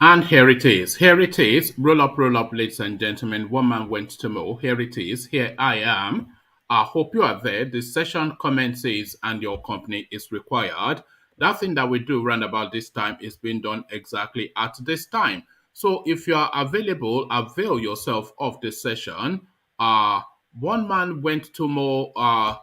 And here it is. Here it is. Roll up, ladies and gentlemen. One man went to mow. Here it is. Here I am. I hope you are there. The session commences and your company is required. That thing that we do round about this time is being done exactly at this time. So if you are available, avail yourself of this session. Uh, One man went to mow. I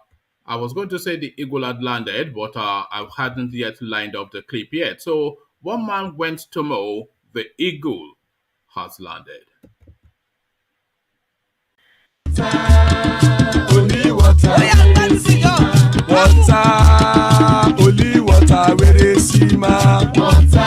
was going to say the eagle had landed, but I hadn't yet lined up the clip yet. So one man went to mow, the eagle has landed. Only water, only water, where they see my water.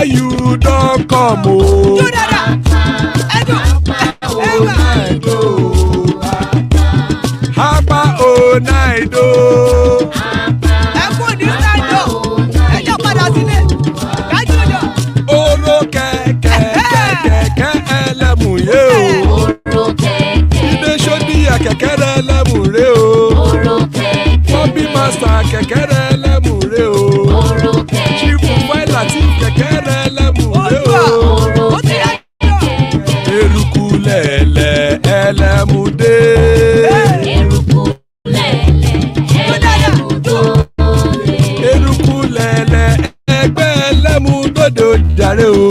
You don't come home. Hapa o naido. Oro kẹ̀kẹ́ ẹlẹ́mù yé o. Ilé ṣọ́dí kẹ̀kẹ́ ẹlẹ́mù ré o. Bobby master kẹ̀kẹ́ ẹlẹ́mù ré o. Chief Faila ti kẹ̀kẹ́ ẹlẹ́mù ré o. Eruku lẹ̀lẹ̀ ẹlẹ́mù dé. Eruku lẹ̀lẹ̀ ẹgbẹ́ ẹlẹ́mù dòdò jàre o.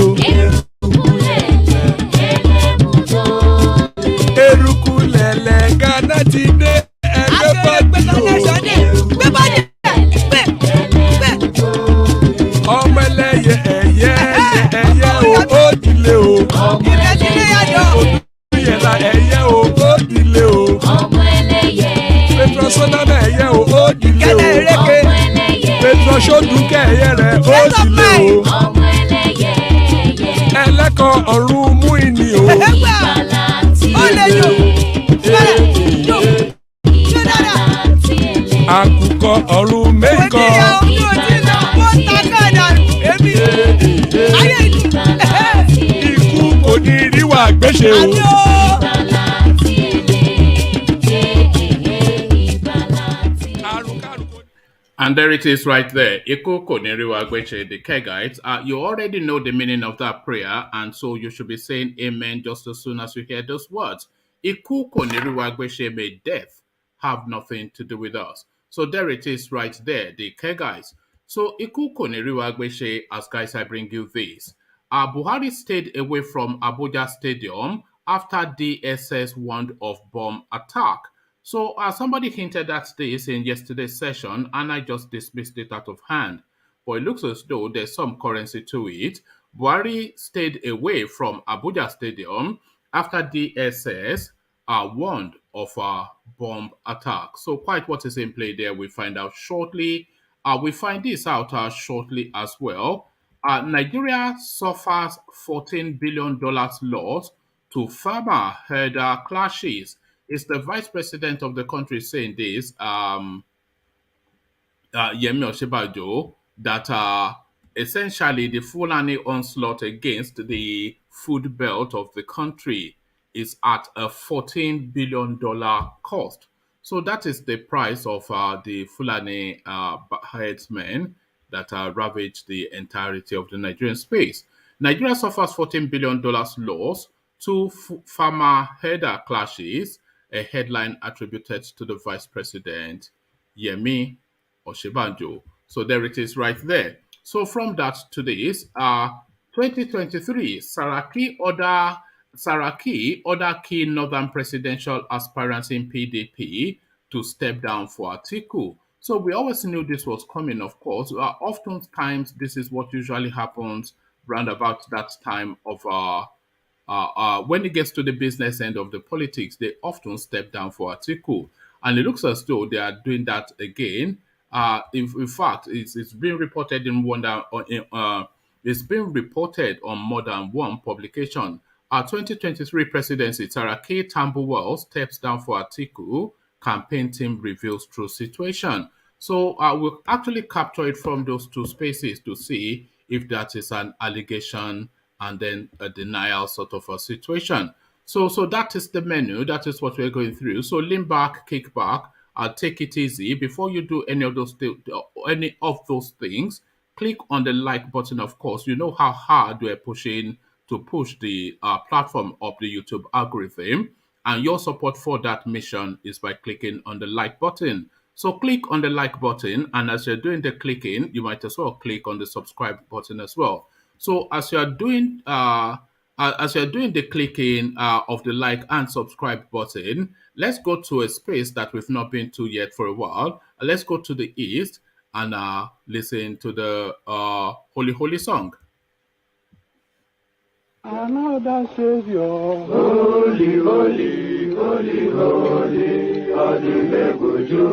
Eruku lẹ̀lẹ̀ Ghana ti dé ẹgbẹ́ bọ́dì o. Ọmọ ẹlẹ́yẹ ẹ̀yẹ o ó dilé o. Olùyẹ̀lá ẹ̀yẹ o ó dilé o. Petro Sọ́nàmẹ̀ ẹ̀yẹ o ó dilé o. Petro Sọ́dúnkẹ́ ẹ̀yẹ rẹ̀ ó dilé o. Ẹlẹ́kọ̀ọ́ ọ̀run mú ìní o. Àkùkọ ọ̀run mẹ́kọ̀. Ikú kò ní rí wà gbéṣe o. And there it is right there. Iku Koniriwa Gweche, the Kegites. You already know the meaning of that prayer, and so you should be saying amen just as soon as you hear those words. Iku Koniriwa Gweche, may death have nothing to do with us. So there it is right there, the Kegites. So Iku Koniriwa Gweche, as guys, I bring you this. Buhari stayed away from Abuja Stadium after DSS warned of bomb attack. So somebody hinted at this in yesterday's session, and I just dismissed it out of hand. But it looks as though there's some currency to it. Buhari stayed away from Abuja Stadium after DSS warned of a bomb attack. So quite what is in play there, we find out shortly. We find this out shortly as well. Nigeria suffers $14 billion loss to farmer herder clashes. Is the vice president of the country saying this, Yemi OSINBAJO, that essentially the Fulani onslaught against the food belt of the country is at a $14 billion cost. So that is the price of the Fulani herdsmen that ravaged the entirety of the Nigerian space. Nigeria suffers $14 billion loss to farmer herder clashes, a headline attributed to the Vice President, Yemi OSINBAJO. So there it is right there. So from that to this, 2023, Saraki order key northern presidential aspirants in PDP to step down for Atiku. So we always knew this was coming, of course. Oftentimes, this is what usually happens round about that time of when it gets to the business end of the politics, they often step down for Atiku. And it looks as though they are doing that again. In fact, it's been reported it's been reported on more than one publication. Our 2023 presidency, Saraki Tambuwal steps down for Atiku. Campaign team reveals true situation. So we'll actually capture it from those two spaces to see if that is an allegation and then a denial sort of a situation. So that is the menu. That is what we're going through. So lean back, kick back, take it easy. Before you do any of those things, click on the like button. Of course, you know how hard we're pushing to push the platform of the YouTube algorithm, and your support for that mission is by clicking on the like button. So click on the like button, and as you're doing the clicking, you might as well click on the subscribe button as well. So as you're doing the clicking of the like and subscribe button, let's go to a space that we've not been to yet for a while. Let's go to the east and listen to the Holy Holy song. Another Savior. Holy, holy, holy, holy, Adimebujuku.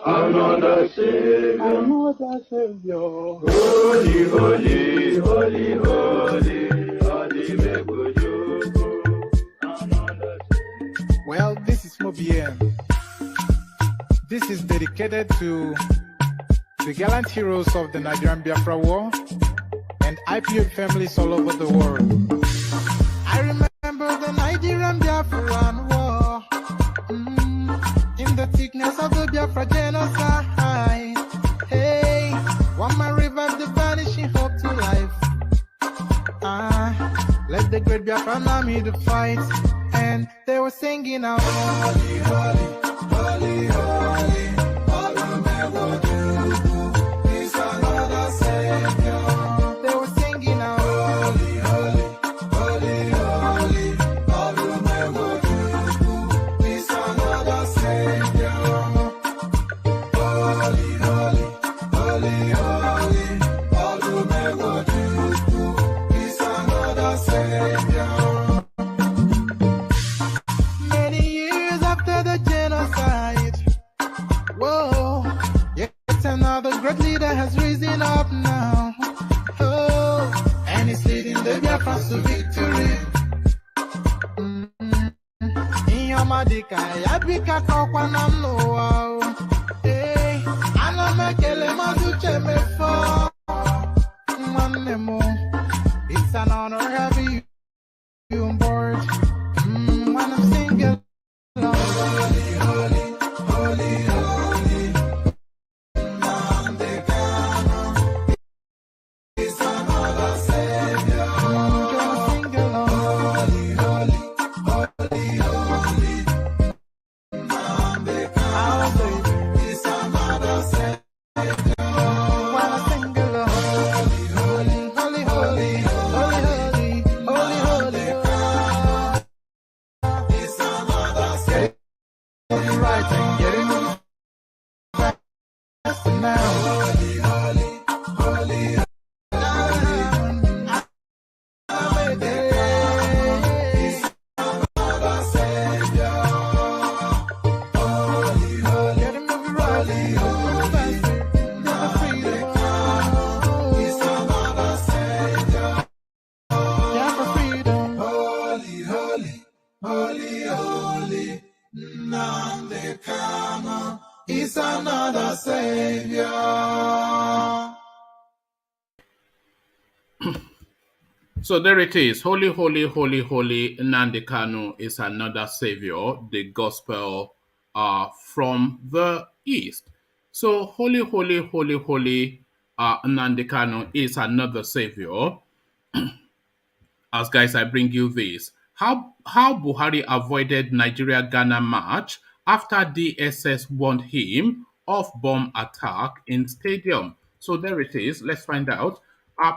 Another Savior. Another Savior. Holy, holy, holy, holy, Adimebujuku. Another Savior. Well, this is Mobien. This is dedicated to the gallant heroes of the Nigerian Biafra War and IPO families all over the world. I remember the Nigerian Biafran War, in the thickness of the Biafra genocide. Hey, one man revived the vanishing hope to life. Let the great Biafran army to fight, and they were singing out, holy, holy, holy, holy, is another Savior. Another great leader has risen up now. Oh, and he's leading the Biafrans to victory. Inyamadika, yabika kwa namno. Hey, anamekele mazuche mefo. Manemo, it's an honor having you on board. When I'm singing, holy, holy, holy, holy. So there it is. Holy, holy, holy, holy. Nnamdi Kanu is another savior. The gospel from the east. So holy, holy, holy, holy. Nnamdi Kanu is another savior. As guys, I bring you this. How Buhari avoided Nigeria-Ghana match after DSS warned him of bomb attack in stadium. So there it is. Let's find out.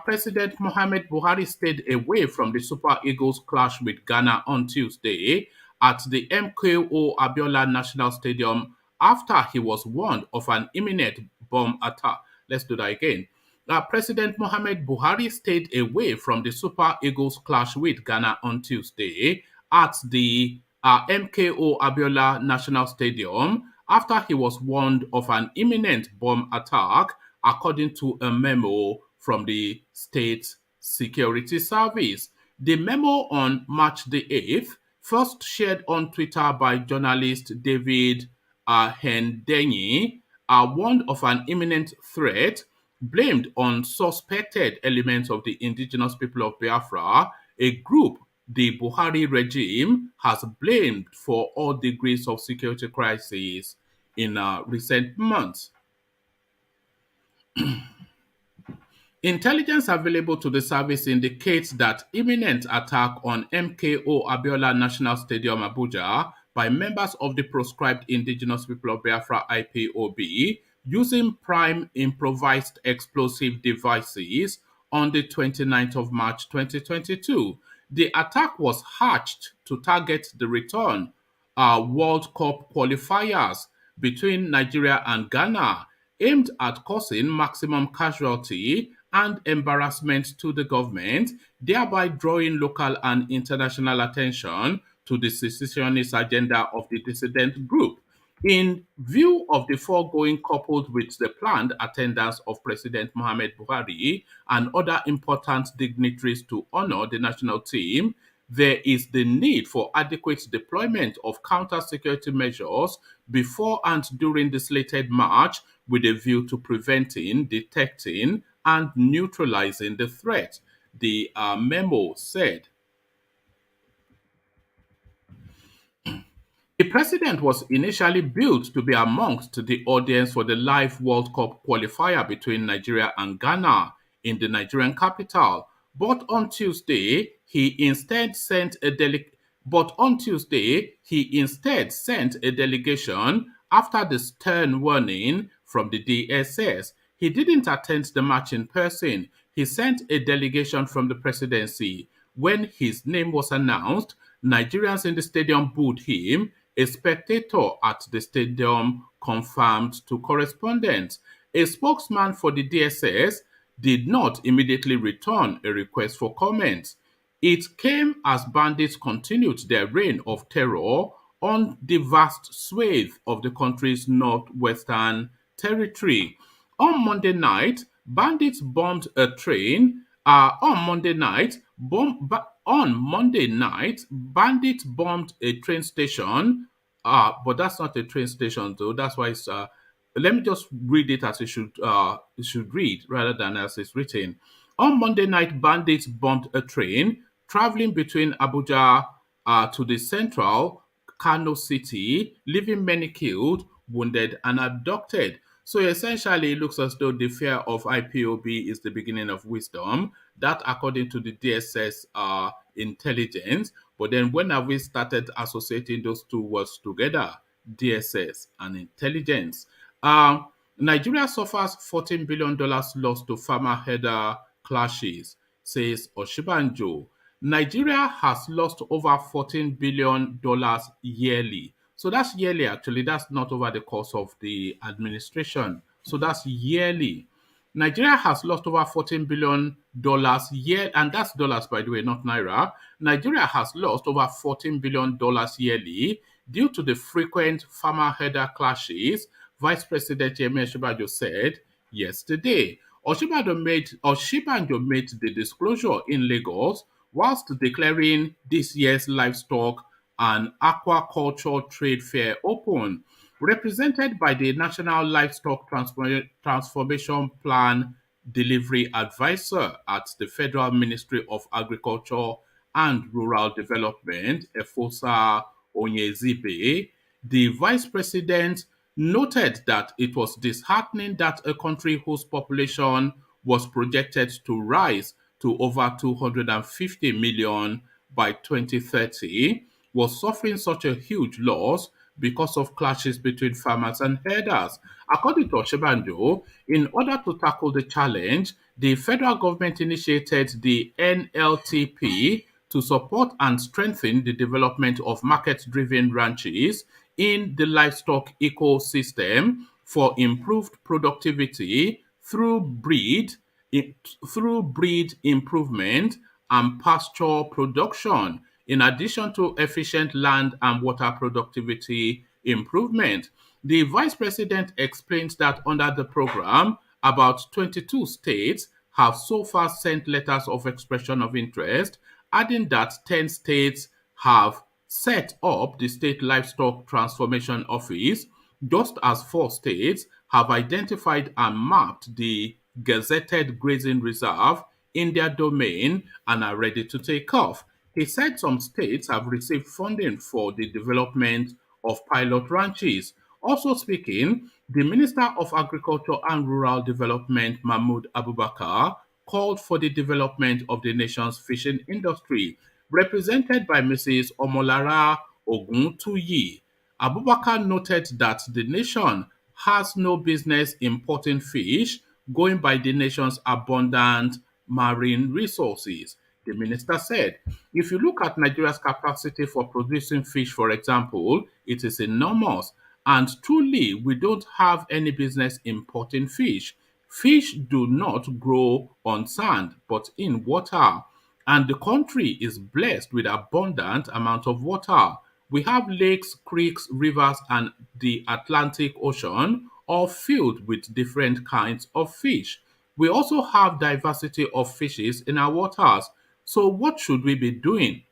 President Mohamed Buhari stayed away from the Super Eagles clash with Ghana on Tuesday at the MKO Abiola National Stadium after he was warned of an imminent bomb attack. Let's do that again. President Mohamed Buhari stayed away from the Super Eagles clash with Ghana on Tuesday at the MKO Abiola National Stadium after he was warned of an imminent bomb attack, according to a memo from the state security service. The memo on March the 8th, first shared on Twitter by journalist David Hendenyi, are warned of an imminent threat blamed on suspected elements of the indigenous people of Biafra, a group the Buhari regime has blamed for all degrees of security crisis in recent months. Intelligence available to the service indicates that imminent attack on MKO Abiola National Stadium, Abuja, by members of the proscribed Indigenous People of Biafra IPOB using prime improvised explosive devices on the 29th of March 2022. The attack was hatched to target the return World Cup qualifiers between Nigeria and Ghana, aimed at causing maximum casualty and embarrassment to the government, thereby drawing local and international attention to the secessionist agenda of the dissident group. In view of the foregoing, coupled with the planned attendance of President Mohamed Buhari and other important dignitaries to honor the national team, there is the need for adequate deployment of counter-security measures before and during the slated march with a view to preventing, detecting, and neutralizing the threat, the memo said. The president was initially billed to be amongst the audience for the live World Cup qualifier between Nigeria and Ghana in the Nigerian capital, but on Tuesday he instead sent a delegation after the stern warning from the DSS. He didn't attend the match in person. He sent a delegation from the presidency. When his name was announced, Nigerians in the stadium booed him. A spectator at the stadium confirmed to correspondents. A spokesman for the DSS did not immediately return a request for comment. It came as bandits continued their reign of terror on the vast swathe of the country's northwestern territory. On Monday night, bandits bombed a train. On Monday night, bandits bombed a train station. But that's not a train station, though. That's why it's. Let me just read it as it should read rather than as it's written. On Monday night, bandits bombed a train traveling between Abuja to the central Kano city, leaving many killed, wounded, and abducted. So essentially, it looks as though the fear of IPOB is the beginning of wisdom. That, according to the DSS intelligence. But then, when have we started associating those two words together, DSS and intelligence? Nigeria suffers $14 billion loss to farmer header clashes, says Oshibanjo. Nigeria has lost over $14 billion yearly. So that's yearly, actually. That's not over the course of the administration. So that's yearly. Nigeria has lost over $14 billion year, and that's dollars, by the way, not naira. Nigeria has lost over $14 billion yearly due to the frequent farmer header clashes, Vice President Yemi Oshibanjo said yesterday. Oshibanjo made the disclosure in Lagos whilst declaring this year's livestock and aquaculture trade fair open, represented by the National Livestock Transformation Plan Delivery Advisor at the Federal Ministry of Agriculture and Rural Development, Efosa Onyezibe. The vice president noted that it was disheartening that a country whose population was projected to rise to over 250 million by 2030 was suffering such a huge loss because of clashes between farmers and herders. According to Oshibanjo, in order to tackle the challenge, the federal government initiated the NLTP to support and strengthen the development of market-driven ranches in the livestock ecosystem for improved productivity through breed improvement and pasture production, in addition to efficient land and water productivity improvement. The vice president explains that under the program, about 22 states have so far sent letters of expression of interest, adding that 10 states have set up the State Livestock Transformation Office, just as 4 states have identified and mapped the gazetted grazing reserve in their domain and are ready to take off. He said some states have received funding for the development of pilot ranches. Also speaking, the Minister of Agriculture and Rural Development, Mahmoud Abubakar, called for the development of the nation's fishing industry, represented by Mrs. Omolara Oguntuyi. Abubakar noted that the nation has no business importing fish, going by the nation's abundant marine resources. The minister said, if you look at Nigeria's capacity for producing fish, for example, it is enormous. And truly, we don't have any business importing fish. Fish do not grow on sand, but in water. And the country is blessed with abundant amount of water. We have lakes, creeks, rivers, and the Atlantic Ocean, all filled with different kinds of fish. We also have diversity of fishes in our waters. So what should we be doing?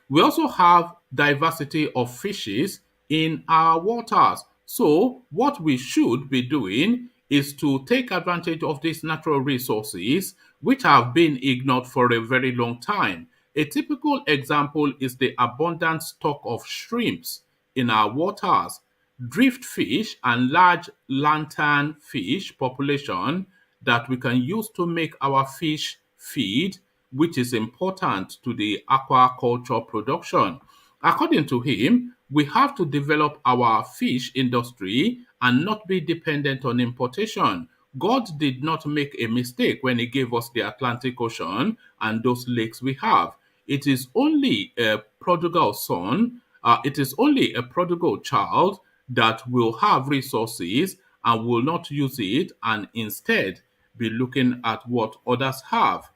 We also have diversity of fishes in our waters. So, what we should be doing is to take advantage of these natural resources which have been ignored for a very long time. A typical example is the abundant stock of shrimps in our waters. Drift fish and large lantern fish population that we can use to make our fish feed, which is important to the aquaculture production. According to him, we have to develop our fish industry and not be dependent on importation. God did not make a mistake when He gave us the Atlantic Ocean and those lakes we have. It is only a prodigal son, it is only a prodigal child that will have resources and will not use it and instead be looking at what others have.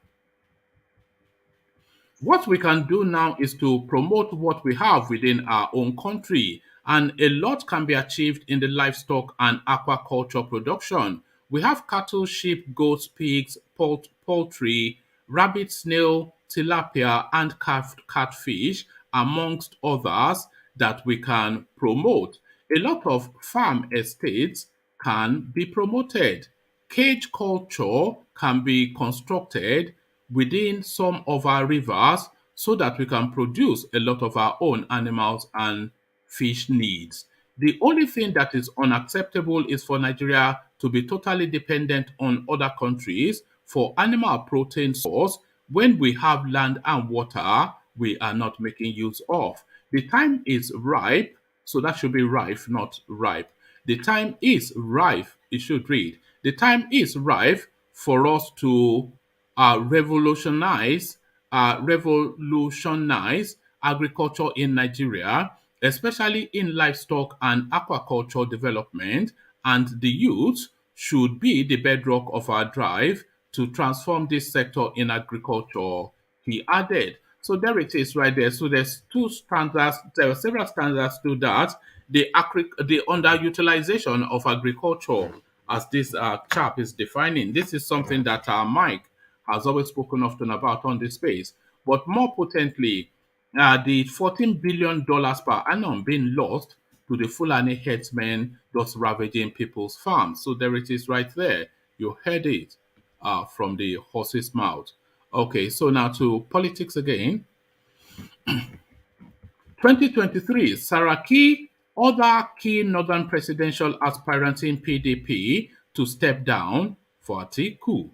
What we can do now is to promote what we have within our own country, and a lot can be achieved in the livestock and aquaculture production. We have cattle, sheep, goats, pigs, poultry, rabbit, snail, tilapia, and catfish, amongst others, that we can promote. A lot of farm estates can be promoted. Cage culture can be constructed within some of our rivers so that we can produce a lot of our own animals and fish needs. The only thing that is unacceptable is for Nigeria to be totally dependent on other countries for animal protein source when we have land and water we are not making use of. The time is ripe, so that should be ripe, not ripe. The time is ripe, it should read. The time is ripe for us to revolutionize revolutionize agriculture in Nigeria, especially in livestock and aquaculture development, and the youth should be the bedrock of our drive to transform this sector in agriculture, he added. So there it is right there. So there's two standards, there are several standards to that. The underutilization of agriculture, as this chap is defining. This is something that Mike has always spoken often about on this space. But more potently, the $14 billion per annum being lost to the Fulani herdsmen thus ravaging people's farms. So there it is right there. You heard it from the horse's mouth. Okay, so now to politics again. 2023, Saraki, other key northern presidential aspirants in PDP to step down for Atiku.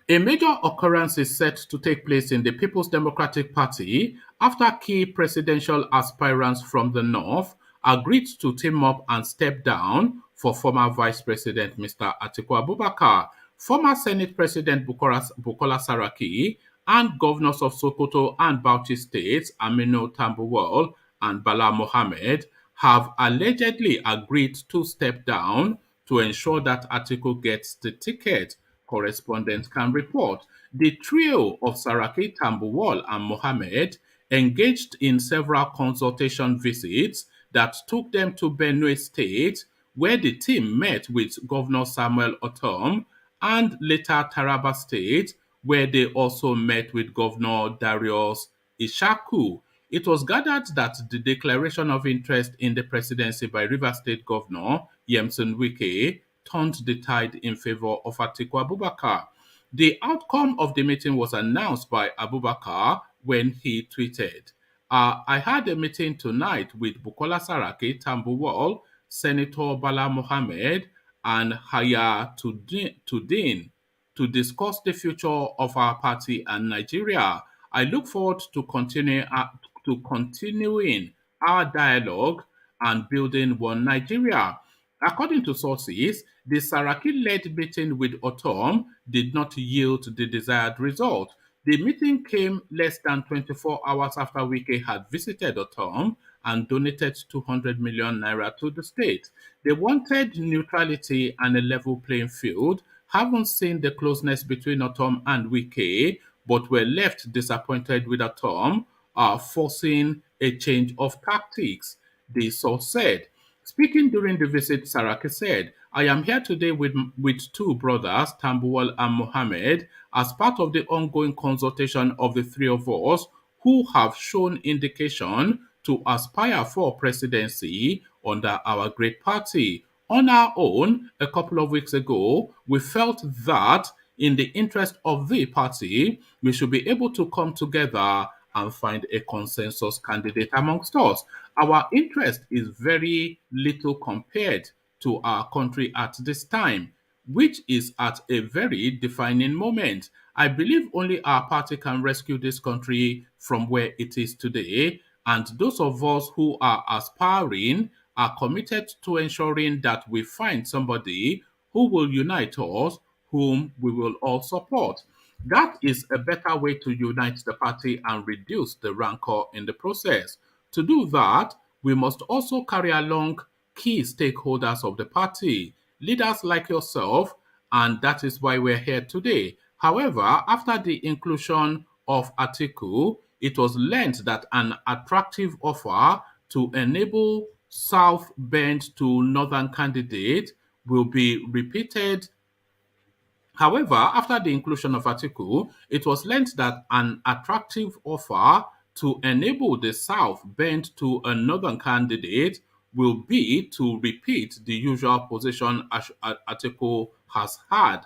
A major occurrence is set to take place in the People's Democratic Party after key presidential aspirants from the north agreed to team up and step down for former Vice President Mr. Atiku Abubakar, former Senate President Bukola Saraki, and governors of Sokoto and Bauchi states Aminu Tambuwal and Bala Mohammed have allegedly agreed to step down to ensure that Atiku gets the ticket. Correspondents can report. The trio of Saraki, Tambuwal, and Mohammed engaged in several consultation visits that took them to Benue State, where the team met with Governor Samuel Otom, and later Taraba State, where they also met with Governor Darius Ishaku. It was gathered that the declaration of interest in the presidency by Rivers State Governor Yemson Wike turned the tide in favor of Atiku Abubakar. The outcome of the meeting was announced by Abubakar when he tweeted, I had a meeting tonight with Bukola Saraki, Tambuwal, Senator Bala Mohammed, and Tudin to discuss the future of our party and Nigeria. I look forward to continuing our dialogue and building one Nigeria. According to sources, the Saraki-led meeting with Otom did not yield the desired result. The meeting came less than 24 hours after Wike had visited Otom and donated 200 million naira to the state. They wanted neutrality and a level playing field, haven't seen the closeness between Otom and Wike, but were left disappointed with Otom, forcing a change of tactics, the source said. Speaking during the visit, Saraki said, I am here today with two brothers, Tambuwal and Mohammed, as part of the ongoing consultation of the three of us who have shown indication to aspire for presidency under our great party. On our own, a couple of weeks ago, we felt that in the interest of the party, we should be able to come together and find a consensus candidate amongst us. Our interest is very little compared to our country at this time, which is at a very defining moment. I believe only our party can rescue this country from where it is today, and those of us who are aspiring are committed to ensuring that we find somebody who will unite us, whom we will all support. That is a better way to unite the party and reduce the rancor in the process. To do that, we must also carry along key stakeholders of the party, leaders like yourself, and that is why we're here today. However, after the inclusion of Atiku, it was learned that an attractive offer to enable South Bend to Northern candidate will be repeated. However, after the inclusion of Atiku, it was learnt that an attractive offer to enable the South bend to a northern candidate will be to repeat the usual position Atiku has had,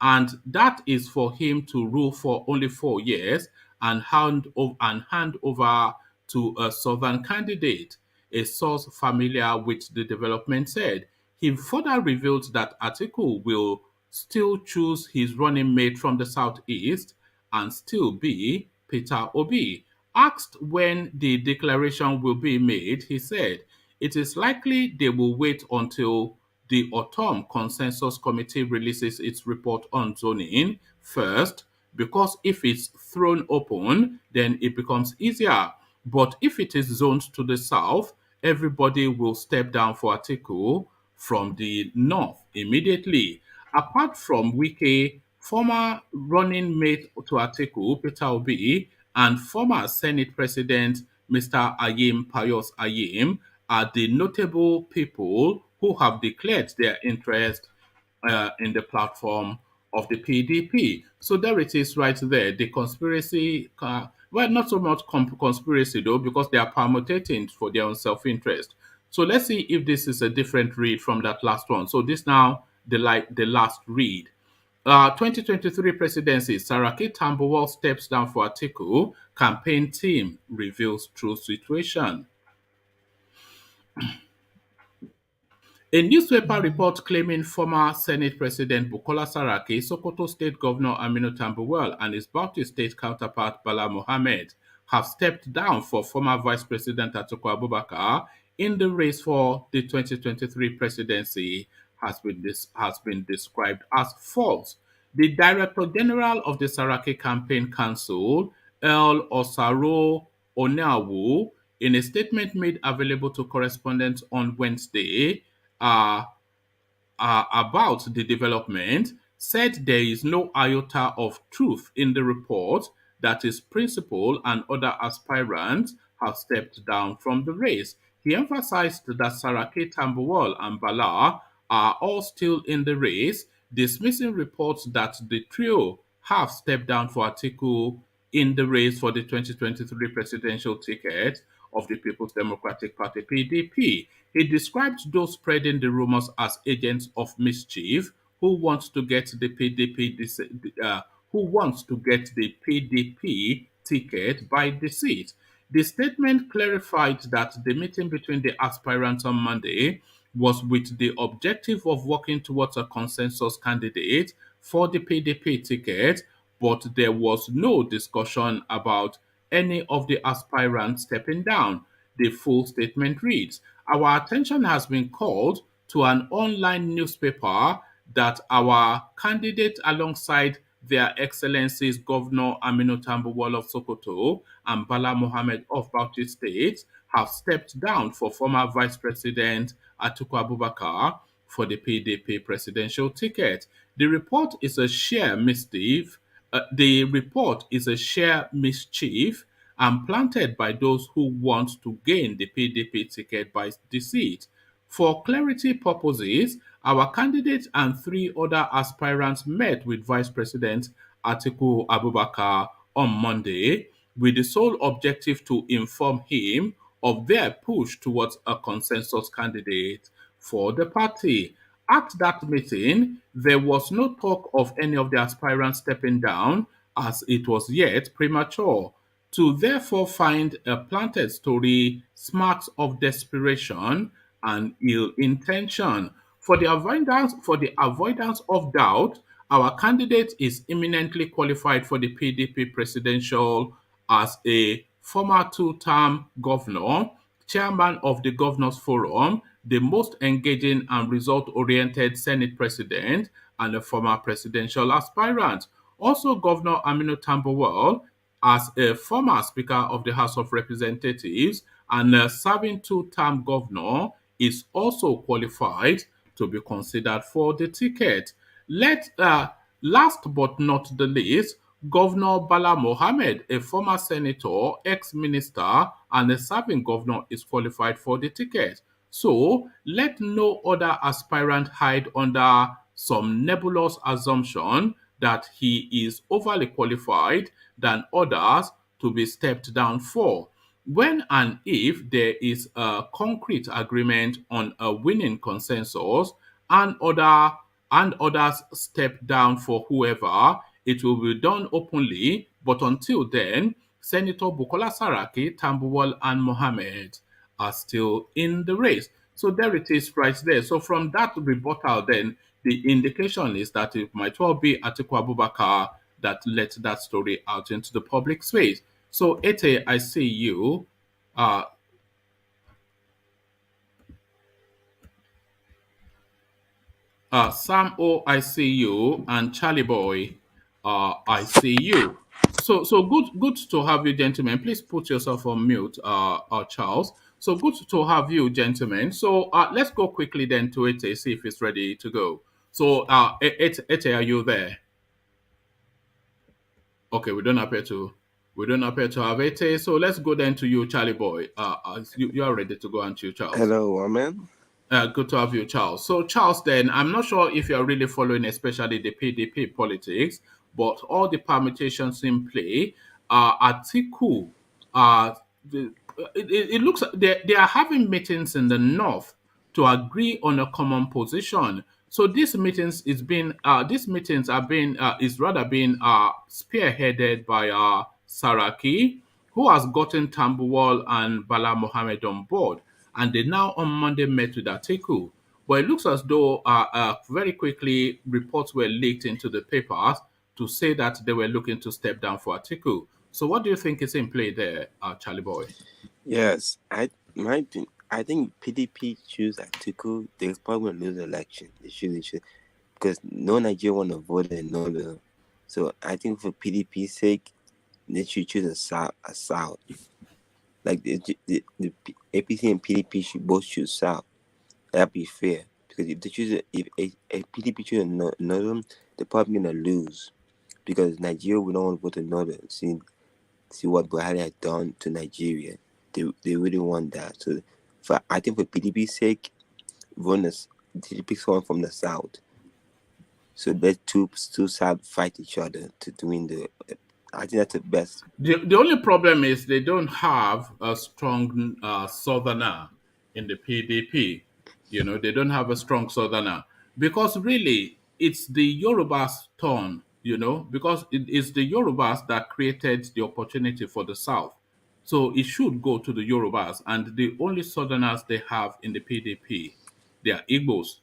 and that is for him to rule for only 4 years and hand over to a southern candidate. A source familiar with the development said. He further revealed that Atiku will still choose his running mate from the southeast and still be Peter Obi. Asked when the declaration will be made, he said, it is likely they will wait until the Autumn Consensus Committee releases its report on zoning first, because if it's thrown open, then it becomes easier. But if it is zoned to the south, everybody will step down for Atiku from the north immediately. Apart from Wike, former running mate to Atiku, Peter Obi, and former Senate President Mr. Ayim Payos Ayim are the notable people who have declared their interest in the platform of the PDP. So there it is right there. The conspiracy, well, not so much conspiracy though, because they are permutating for their own self-interest. So let's see if this is a different read from that last one. So this now, the last read. 2023 presidency, Saraki Tambuwal steps down for Atiku, campaign team reveals true situation. A newspaper report claiming former Senate President Bukola Saraki, Sokoto State Governor Aminu Tambuwal, and his Bauchi State counterpart Bala Mohammed have stepped down for former Vice President Atiku Abubakar in the race for the 2023 presidency has been described as false. The Director General of the Saraki Campaign Council, El Osaro Oneawu, in a statement made available to correspondents on Wednesday, uh, about the development, said there is no iota of truth in the report that his principal and other aspirants have stepped down from the race. He emphasized that Saraki Tambuwal and Bala are all still in the race, dismissing reports that the trio have stepped down for Atiku in the race for the 2023 presidential ticket of the People's Democratic Party (PDP). He described those spreading the rumors as agents of mischief who want to get the PDP who wants to get the PDP ticket by deceit. The statement clarified that the meeting between the aspirants on Monday was with the objective of working towards a consensus candidate for the PDP ticket, but there was no discussion about any of the aspirants stepping down. The full statement reads, "Our attention has been called to an online newspaper that our candidate alongside their Excellencies Governor Aminu Tambuwal of Sokoto and Bala Mohammed of Bauchi State have stepped down for former Vice President Atiku Abubakar for the PDP presidential ticket. The report is a sheer mischief. The report is a sheer mischief and planted by those who want to gain the PDP ticket by deceit. For clarity purposes, our candidate and three other aspirants met with Vice President Atiku Abubakar on Monday with the sole objective to inform him of their push towards a consensus candidate for the party. At that meeting, there was no talk of any of the aspirants stepping down as it was yet premature. To therefore find a planted story smacks of desperation and ill intention. For the avoidance of doubt, our candidate is eminently qualified for the PDP presidential as a former two-term governor, chairman of the Governors Forum, the most engaging and result-oriented Senate president, and a former presidential aspirant. Also, Governor Aminu Tambuwal, as a former Speaker of the House of Representatives and a serving two-term governor, is also qualified to be considered for the ticket. Last but not the least, Governor Bala Mohammed, a former senator, ex-minister, and a serving governor, is qualified for the ticket. So let no other aspirant hide under some nebulous assumption that he is overly qualified than others to be stepped down for. When and if there is a concrete agreement on a winning consensus and others step down for whoever, it will be done openly. But until then, Senator Bukola Saraki, Tambuwal, and Mohammed are still in the race. So there it is right there. So from that rebuttal, then the indication is that it might well be Atiku Abubakar that let that story out into the public space. So Ete, I see you. Uh, Sam O, I see you, and Charlie Boy, I see you. So good to have you, gentlemen. Please put yourself on mute, Charles. So good to have you, gentlemen. So let's go quickly then to Ete, see if it's ready to go. So Ete, are you there? Okay, we don't appear to have Ete. So let's go then to you, Charlie Boy. You are ready to go, aren't you, Charles? Hello, Amen. Good to have you, Charles. So, Charles, then, I'm not sure if you're really following, especially the PDP politics, but all the permutations in play, Atiku, uh, it looks like they are having meetings in the north to agree on a common position. So these meetings are being is rather being spearheaded by Saraki, who has gotten Tambuwal and Bala Mohammed on board, and they now on Monday met with Atiku. But it looks as though very quickly reports were leaked into the papers to say that they were looking to step down for Atiku. So what do you think is in play there, Charlie Boy? Yes, I think PDP choose Atiku. They're probably gonna lose the election. They should because no Nigerian want to vote in another. So I think for PDP's sake, they should choose a South. Like the APC and PDP should both choose South. That'd be fair because if they choose if a PDP choose another, they're probably gonna lose because Nigeria we don't want to vote another. See what Buhari had done to Nigeria. They really want that. So I think for PDP's sake, PDP someone from the south. So let two sides fight each other to win the I think that's the best. The only problem is they don't have a strong southerner in the PDP. You know, they don't have a strong southerner because really it's the Yorubas' turn, you know, because it is the Yorubas that created the opportunity for the South. So it should go to the Yorubas, and the only southerners they have in the PDP, they are Igbos.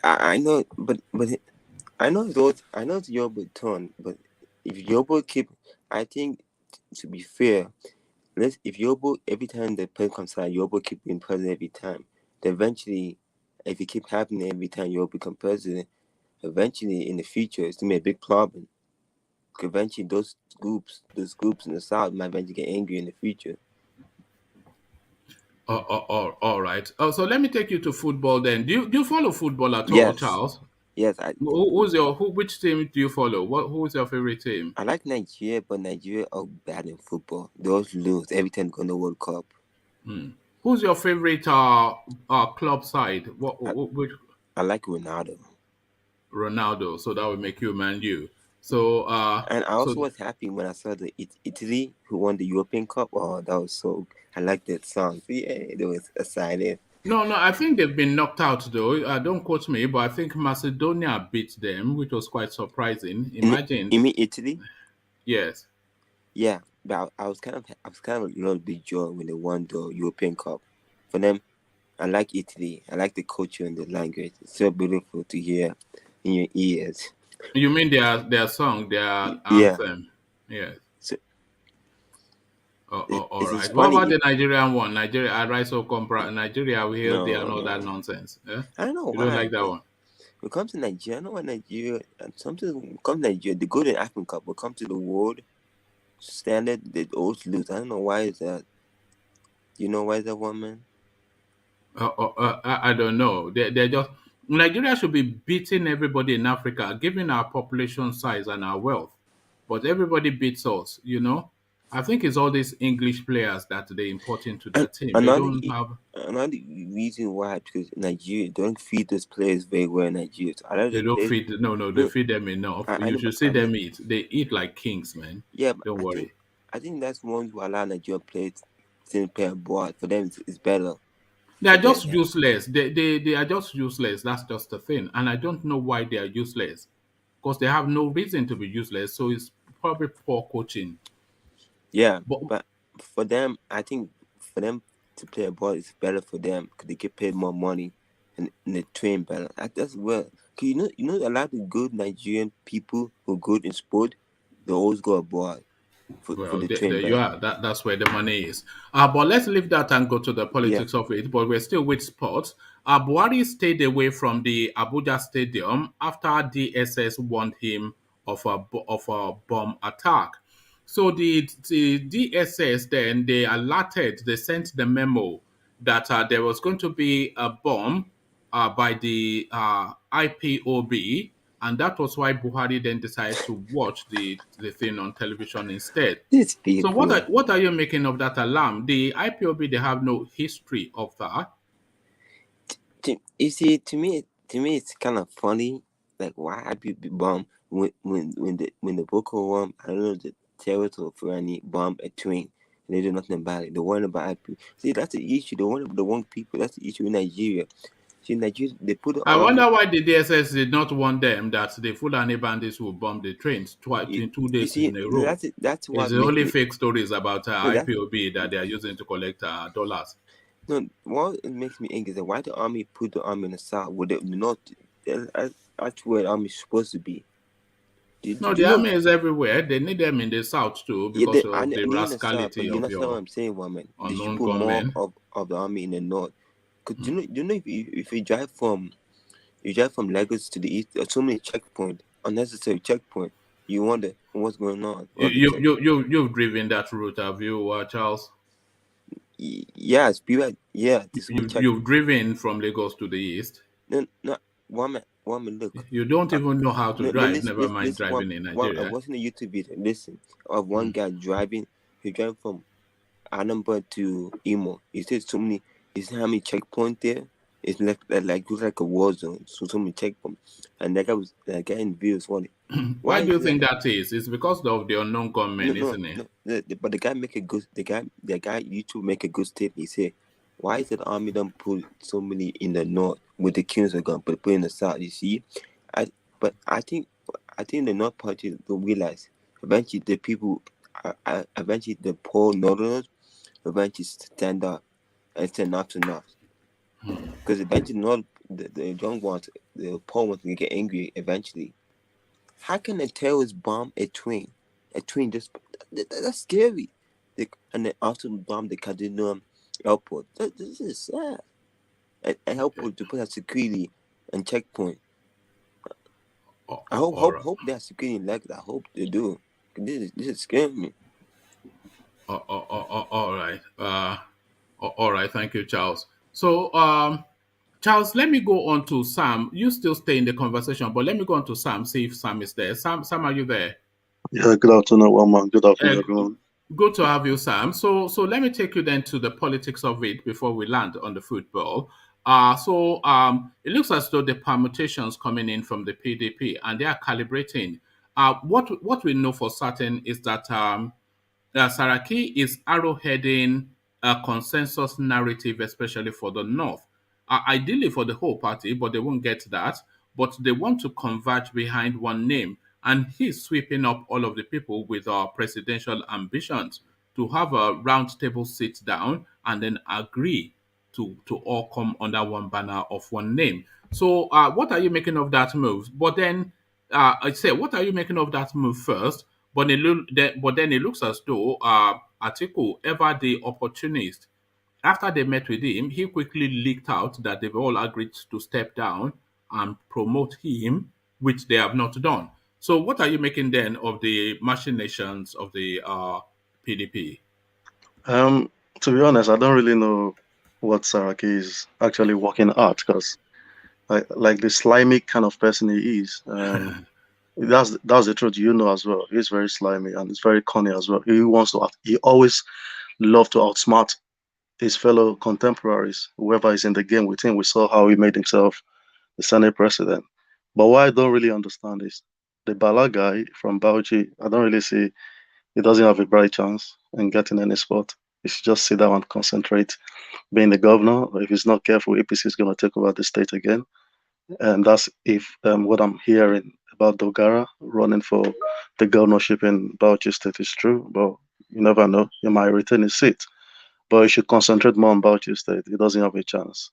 I know, but I know those. I know it's Yobo turn, but if Yobo keep, I think to be fair, if Yobo every time the president comes out, Yobo keep being president every time. Then eventually, if it keep happening every time Yobo become president, eventually in the future it's gonna be a big problem. Eventually, those groups in the South might eventually get angry in the future. All right. So let me take you to football then. Do you follow football at all, Yes, Charles? yes. Which team do you follow? Who's your favorite team? I like Nigeria, but Nigeria are bad in football. They always lose every time they go to the World Cup. Who's your favorite club side? I, Which I like Ronaldo. Ronaldo? So that would make you Man U. So And I so also was happy when I saw the Italy who won the European Cup. Oh, that was so. I like that song. So, yeah, there was a silent. no, I think they've been knocked out though. Don't quote me, but I think Macedonia beat them, which was quite surprising. Imagine, You mean Italy? yes. Yeah, but I was kind of a little bit joy when they won the European Cup. For them, I like Italy. I like the culture and the language. It's so beautiful to hear in your ears. You mean their song, their Yeah. anthem? Yes. So All it's right. What funny. about the Nigerian one? Nigeria, I rise so compra Nigeria, we hail thee and all that No, nonsense. Yeah? I don't know You don't why. like that one? When it comes to Nigeria, I know why Nigeria, and sometimes when it comes to Nigeria, they go to the African Cup, but come to the world standard, they always lose. I don't know why is that. You know why is that, one man? I don't know. They're just Nigeria should be beating everybody in Africa, given our population size and our wealth. But everybody beats us, you know. I think it's all these English players that they import into their And team. They another don't have another reason why, because Nigeria don't feed those players very well in Nigeria. So a lot of they the don't players, feed no, they no, feed them enough. I You know, should but see them eat. They eat like kings, man. yeah, but Don't worry. I think that's one who allow Nigeria players to play abroad. For them, it's better They for are them. just useless. They are just useless. That's just the thing. And I don't know why they are useless. Because they have no reason to be useless. So it's probably poor coaching. Yeah, But but for them, I think for them to play abroad is better for them because they get paid more money and they train better. That's well. Cause you know a lot of good Nigerian people who are good in sport, they always go abroad for well, the there train you better. are. That's where the money is. But let's leave that and go to the Yeah. politics of it. But we're still with sports. Buhari stayed away from the Abuja stadium after DSS warned him of a bomb attack. So the DSS then they alerted, they sent the memo that there was going to be a bomb by the IPOB, and that was why Buhari then decided to watch the thing on television instead. These So people. what are you making of that alarm? The IPOB they have no history of that. You see, to me, it's kind of funny. Like, why have you be bomb when the Boko Haram, I don't know, the terrorists of FULANI bomb a train and they do nothing about it. They worry about IP. See, that's the issue. They worry about the wrong people. That's the issue in Nigeria. See, Nigeria, they put the I army. wonder why the DSS did not warn them that the Fulani bandits will bomb the trains twice You, in two you days see, in a row. that's It's what makes only me. fake stories about No, IPOB that they are using to collect dollars. no. What makes me angry is that why the army put the army in the south? Would they not? That's where the army is supposed to be. No, Do the you know? army is everywhere. They need them in the south too Yeah, because of the they in the south, but rascality you of understand what your I'm saying, woman. They should unknown put more gunmen. of the army in the north. Cause do you know if you drive from Lagos to the east, there's so many checkpoints, unnecessary checkpoint. You wonder what's going on. You What the you check? you you you've driven that route, have you, Charles? Yes, people. Yeah, there's so many check. You've driven from Lagos to the east. No, no, woman, look. You don't Uh, even know how to no, no, drive. listen, Never listen, mind listen. driving in I Nigeria. watching a YouTube video. Listen, of one Mm. guy driving. He driving from Anambra to Imo. He said so many. You see how many checkpoints there? It's like looks like a war zone. So many checkpoints. And that guy in the video was funny. Why Why do is you it like think that? that is? It's because of the unknown No, gunmen, no, isn't it? no. But the guy make a good. The guy YouTube make a good statement. He say, "Why is it the army don't put so many in the north with the kings are gone, but put in the south?" You see, I. But I think the North Party will realize eventually the people, eventually the poor Northerners, eventually stand up and say enough to enough. Because eventually not the young ones, the poor ones will get angry eventually. How can a terrorist bomb a train? A train just that's scary. And then also bomb the Kaduna airport. This is sad. And help to put a security and checkpoint. I hope All hope right. hope they are security like that. I hope they do. This is scaring me. All right. All right. Thank you, Charles. So, Charles, let me go on to Sam. You still stay in the conversation, but let me go on to Sam. See if Sam is there. Sam, are you there? Yeah, good afternoon, one man. Good Uh, afternoon, everyone. Good to have you, Sam. So let me take you then to the politics of it before we land on the football. It looks as though the permutations coming in from the PDP and they are calibrating. What we know for certain is that Saraki is arrowheading a consensus narrative, especially for the North. Ideally for the whole party, but they won't get that. But they want to converge behind one name. And he's sweeping up all of the people with presidential ambitions to have a roundtable sit down and then agree to all come under one banner of one name. So, what are you making of that move? But then, I say, what are you making of that move first? But then it looks as though Atiku, ever the opportunist, after they met with him, he quickly leaked out that they've all agreed to step down and promote him, which they have not done. So, what are you making then of the machinations of the PDP? Um, to be honest, I don't really know what Saraki is actually working at because, like the slimy kind of person he is, that's the truth. You know as well. He's very slimy and he's very cunning as well. He always loved to outsmart his fellow contemporaries, whoever is in the game with him. We saw how he made himself the Senate president. But what I don't really understand is the Bala guy from Bauchi. I don't really see. He doesn't have a bright chance in getting any spot. He should just sit down and concentrate being the governor. If he's not careful, APC is going to take over the state again. And that's if what I'm hearing about Dogara running for the governorship in Bauchi state is true. But you never know. He might retain his seat. But he should concentrate more on Bauchi state. He doesn't have a chance.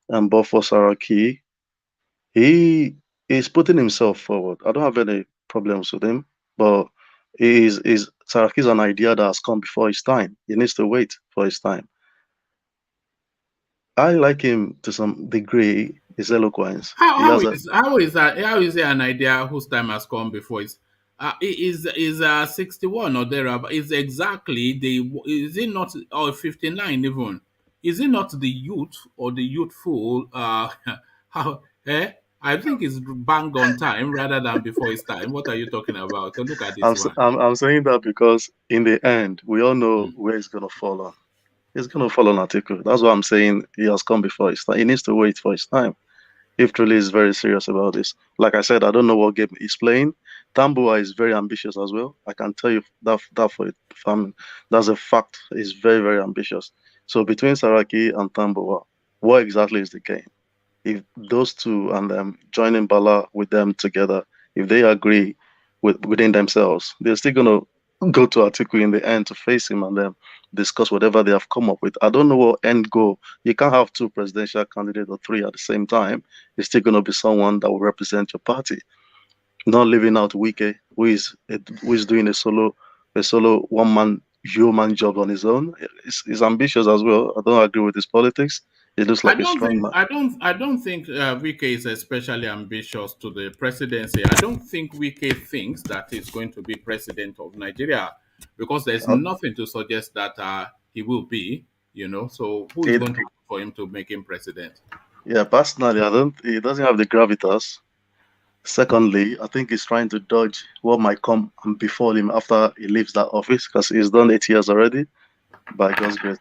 And but for Saraki, he is putting himself forward. I don't have any problems with him, but is Saraki's an idea that has come before his time. He needs to wait for his time. I like him to some degree. His eloquence. How He how has a. is how is that? How is there an idea whose time has come before? Is 61 or thereabout? Is exactly the is it not or 59 even? Is it not the youth or the youthful? How I think it's bang on time rather than before his time. What are you talking about? So look at this one. I'm saying that because in the end, we all know Mm. where he's gonna fall on. He's gonna fall on Atiku. That's why I'm saying he has come before his time. He needs to wait for his time. If truly is very serious about this. Like I said, I don't know what game he's playing. Tambua is very ambitious as well. I can tell you that for it. That's a fact. He's very, very ambitious. So between Saraki and Tambua, what exactly is the game? If those two and joining Bala with them together, if they agree within themselves, they're still gonna go to Atiku in the end to face him and then discuss whatever they have come up with. I don't know what end goal. You can't have two presidential candidates or three at the same time. It's still gonna be someone that will represent your party, not leaving out Wike, who is doing a solo one man human job on his own. He's ambitious as well. I don't agree with his politics. He looks I like a don't strong think man. Wike is especially ambitious to the presidency. I don't think Wike thinks that he's going to be president of Nigeria because there's Uh, nothing to suggest that he will be. So who is It, going to vote for him to make him president? Yeah, personally, I don't. He doesn't have the gravitas. Secondly, I think he's trying to dodge what might come and befall him after he leaves that office because he's done 8 years already. By God's grace,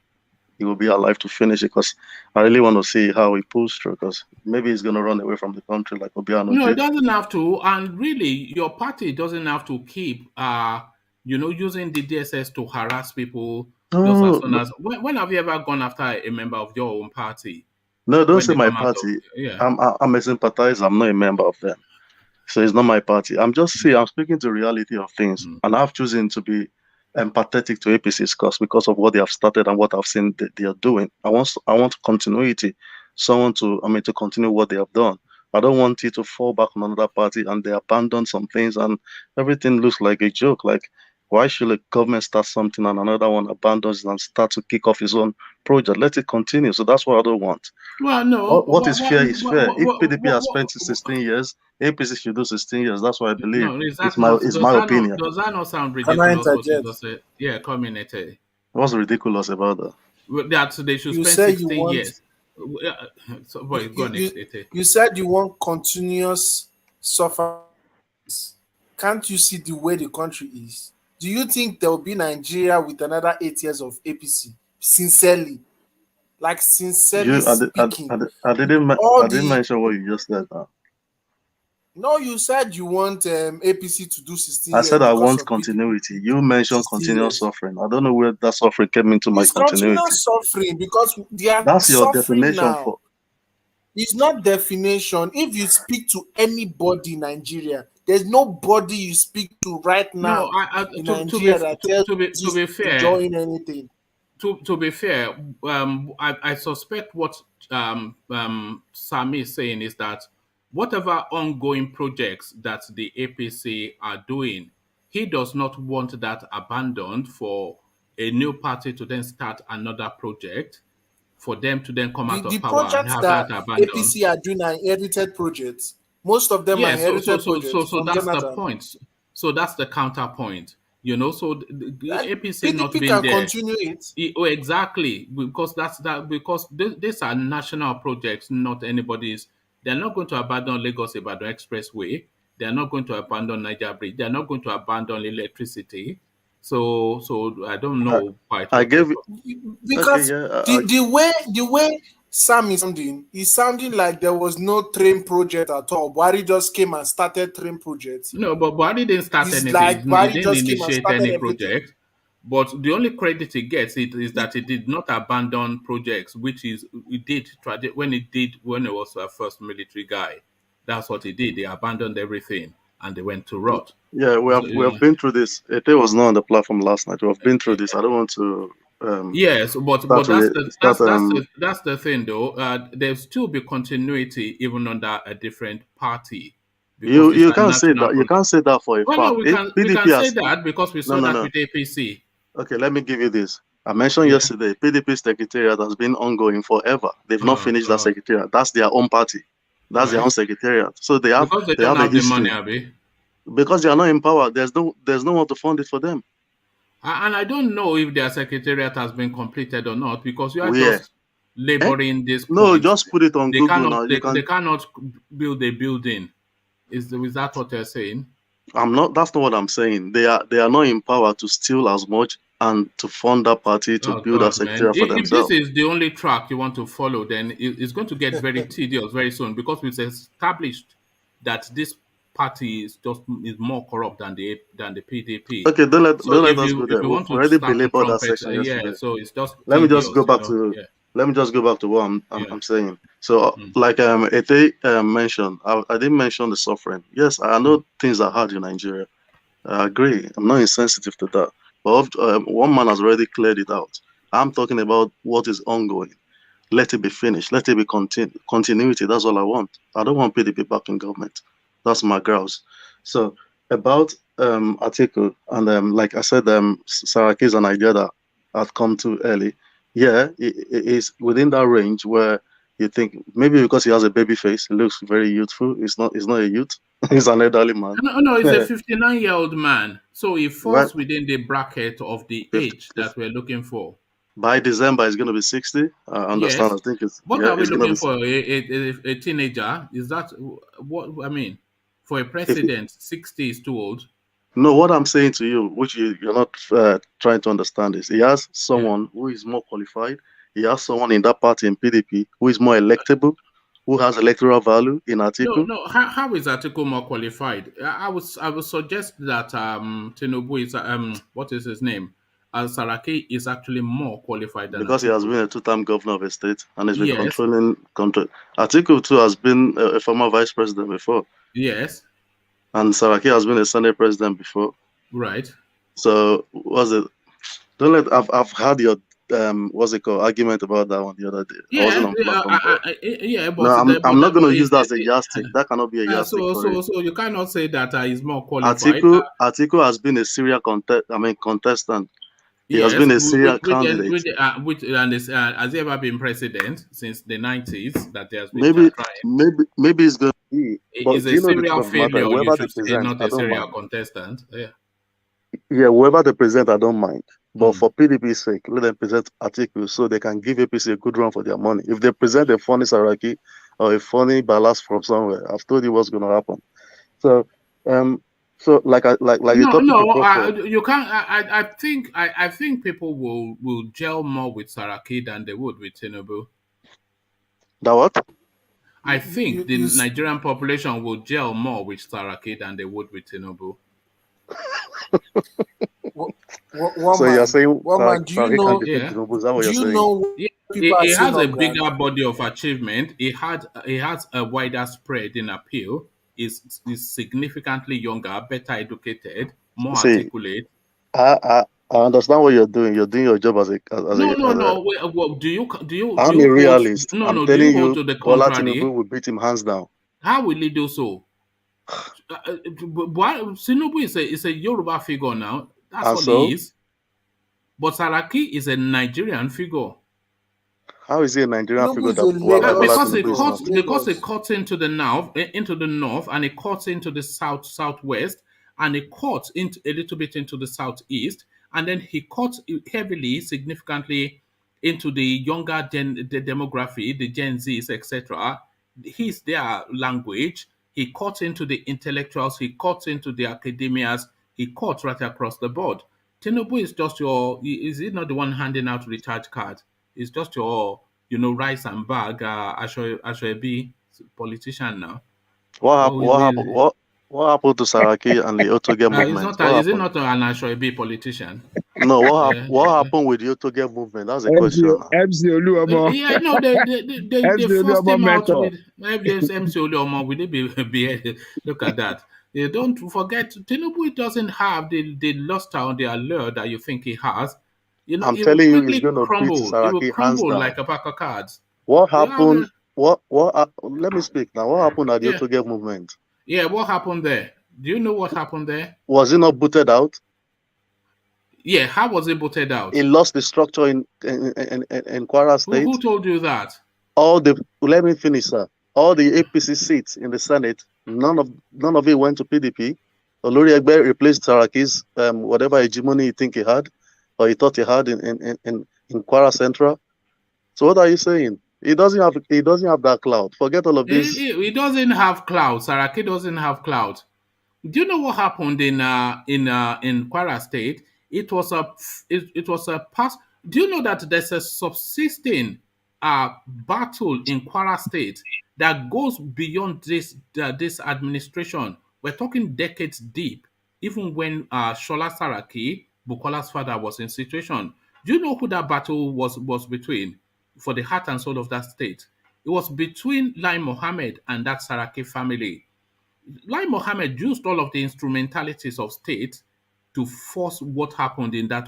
he will be alive to finish it, because I really want to see how he pulls through, because maybe he's going to run away from the country like Obiano No, it did. doesn't have to. And really, your party doesn't have to keep, using the DSS to harass people just as No, soon as. When have you ever gone after a member of your own party no, don't when say they my come out of? party. Yeah. I'm a sympathizer. I'm not a member of them. So it's not my party. I'm speaking to reality of things, Mm. and I've chosen to be empathetic to APC's cause because of what they have started and what I've seen they are doing. I want continuity, to continue what they have done. I don't want it to fall back on another party and they abandon some things and everything looks like a joke. Like, why should a government start something and another one abandons it and start to kick off his own project? Let it continue. So that's what I don't want. Well, no. What is fair is fair. If PDP has spent 16 years, APC should do 16 years. That's what I believe. No, is It's that not? my opinion. Does that not sound Can I ridiculous? What you interject? just said? Yeah, community. What's ridiculous about that? That they should You spend say you 16 want years. So, boy, go you, on, you, it. you said you want continuous suffering. Can't you see the way the country is? Do you think there will be Nigeria with another 8 years of APC? Sincerely, like sincerely speaking, with all I didn't the mention what you just said. no, you said you want APC to do 16 I years said I because want of PDP continuity. You mentioned 16 continuous years. suffering. I don't know where that suffering came into my It's continuity. continuous suffering because they are That's your suffering definition now. for. It's not definition. If you speak to anybody in Nigeria, there's nobody you speak to right No, now I in to be Nigeria that tells to you be to fair, join anything. to be fair, I suspect what Sami is saying is that whatever ongoing projects that the APC are doing, he does not want that abandoned for a new party to then start another project, for them to then come out The of power and projects have that that abandoned. APC are doing are inherited projects. Most of them are Yeah, inherited projects so from that's the Jonathan. point. So that's the counterpoint. So the And APC not PDP being can there. continue it. Oh, exactly, because these are national projects, not anybody's. They're not going to abandon Lagos Ibadan Expressway. They're not going to abandon Niger Bridge. They're not going to abandon electricity. So I don't I, know quite I what you're gave. talking. Okay, Because yeah. the way Sam is sounding like there was no train project at all. Buhari just came and started train project. No, but Buhari didn't start It's anything. like He Buhari didn't just came and initiate started any everything. project. But the only credit he gets is that he did not abandon projects, which is he did when he was a first military guy. That's what he did. They abandoned everything and they went to rot. Yeah, So, we have been through this. Ete was not on the platform last night. We have been through this. I don't want to yes, but start that's the thing though. There'll still be continuity even under a different party because these you are can't say national that. You projects. can't say that for a Well, no, fact. If we PDP can say has that because we no saw no that no. with APC. Okay, let me give you this. I mentioned Yeah. yesterday, PDP secretariat has been ongoing forever. They've not Oh finished that God. secretariat. That's their own party. That's their Right. own secretariat. So Because they they don't have a have the money, history. Abby. Because they are not in power, there's no one to fund it for them. And I don't know if their secretariat has been completed or not because you are Where? just Eh? laboring this No, point. just put it on Google now. You They can cannot build a building. Is that what they're saying? I'm not that's not what I'm saying. They are not in power to steal as much and to fund that party to Oh build a God, man! secretariat for If this themselves. is the only track you want to follow, then it's going to get very tedious very soon because we've established that this party is more corrupt than the PDP. Okay, So don't let us go if there. you We've want to already start to belabored that trumpet, section yeah, yesterday. so it's just Let me just go tedious, back to Yeah, what yeah. I'm saying. So, Mm. like Ete mentioned, I didn't mention the suffering. Yes, I know things are hard in Nigeria. I agree. I'm not insensitive to that. But one man has already cleared it out. I'm talking about what is ongoing. Let it be finished. Let it be continuity. That's all I want. I don't want PDP back in government. That's my grouse. So about Atiku and like I said, Saraki is an idea that I've come too early. Yeah, it is within that range where you think maybe because he has a baby face, he looks very youthful. He's not a youth. He's an elderly man. No, he's a 59-year-old man, so he Right? falls within the bracket of the 50, age that we're looking for. by December, he's going to be 60. I understand. Yes. I think What are we it's going to looking be. for? A teenager? Is that what I mean? For a If, president, 60 is too old. no, what I'm saying to you, which you're not trying to understand, is he has Yeah. someone who is more qualified. he has someone in that party in PDP who is more electable, who has electoral value in Atiku. No. How is Atiku more qualified? I would suggest that Tinubu is what is his name? Saraki is actually more qualified than Because he has Atiku. been a two-time governor of a state and has been Yes. control. Atiku too has been a former vice president before. Yes. And Saraki has been a Senate president before. Right. So what's it? I've had your what's it called argument about that one the other day. I wasn't on platform, but no, I'm not going to use that as a yardstick. That cannot be a yardstick for it. So you cannot say that he's more qualified. Atiku has been a serial contestant. He Yes, has been a serial candidate. Has he ever been president since the 90s that he has been trying? Maybe it's going to be. But It's do a you know the truth serial of the matter? failure, you Whoever they should say, present, not I a don't serial mind. contestant. Yeah. Yeah, whoever they present, I don't mind. But for PDP's sake, let them present Atiku so they can give APC a good run for their money. If they present a funny Saraki or a funny ballast from somewhere, I've told you what's going to happen. So, like the topic you brought up, you can't. I think people will gel more with Saraki than they would with Tinubu. That what? I think the Nigerian population will gel more with Saraki than they would with Tinubu. So you're saying do you know? Tinubu? Is that what you're saying? He has a bigger body of achievement. He has a wider spread in appeal. Is significantly younger, better educated, more articulate. I understand what you're doing. You're doing your job as a no. Well, do you I'm a realist. I'm telling you, to the Bola contrary? Tinubu will beat him hands down. How will he do so? Tinubu is a Yoruba figure now. That's all he is. But Saraki is a Nigerian figure. How is he a Nigerian figure? Because it cuts into the north, and it cuts into the southwest, and it cuts into a little bit into the southeast, and then he cuts heavily, significantly into the younger demography, the Gen Zs, etc. He's their language. He cuts into the intellectuals. He cuts into the academias. He cuts right across the board. Tinubu is just is he not the one handing out recharge cards? It's just your, rice and bag, Ashwebi politician now. What happened to Saraki and the Otoge movement? Is it not an Ashwebi politician? No, what happened with the Otoge movement? That's a question. MC Oluomo. Yeah, no, they forced him out with MC Oluomo. Will they be look at that? They don't forget, Tinubu doesn't have the luster or the allure that you think he has. I'm telling you, he's going to beat Saraki. It will crumble like a pack of cards. What happened? Let me speak now. What happened at the Otoge movement? Yeah, what happened there? Do you know what happened there? Was he not booted out? Yeah, how was he booted out? He lost the structure in Kwara State. Who told you that? Let me finish, sir. All the APC seats in the Senate, none of it went to PDP. Olori Egbe replaced Saraki's whatever hegemony he think he had, or he thought he had in Kwara Central. So what are you saying? He doesn't have that clout. Forget all of this. He doesn't have clout. Saraki doesn't have clout. Do you know what happened in Kwara State? It was a past. Do you know that there's a subsisting battle in Kwara State that goes beyond this administration? We're talking decades deep. Even when Shola Saraki, Bukola's father, was in situation. Do you know who that battle was between? For the heart and soul of that state, it was between Lai Mohammed and that Saraki family. Lai Mohammed used all of the instrumentalities of state to force what happened in that.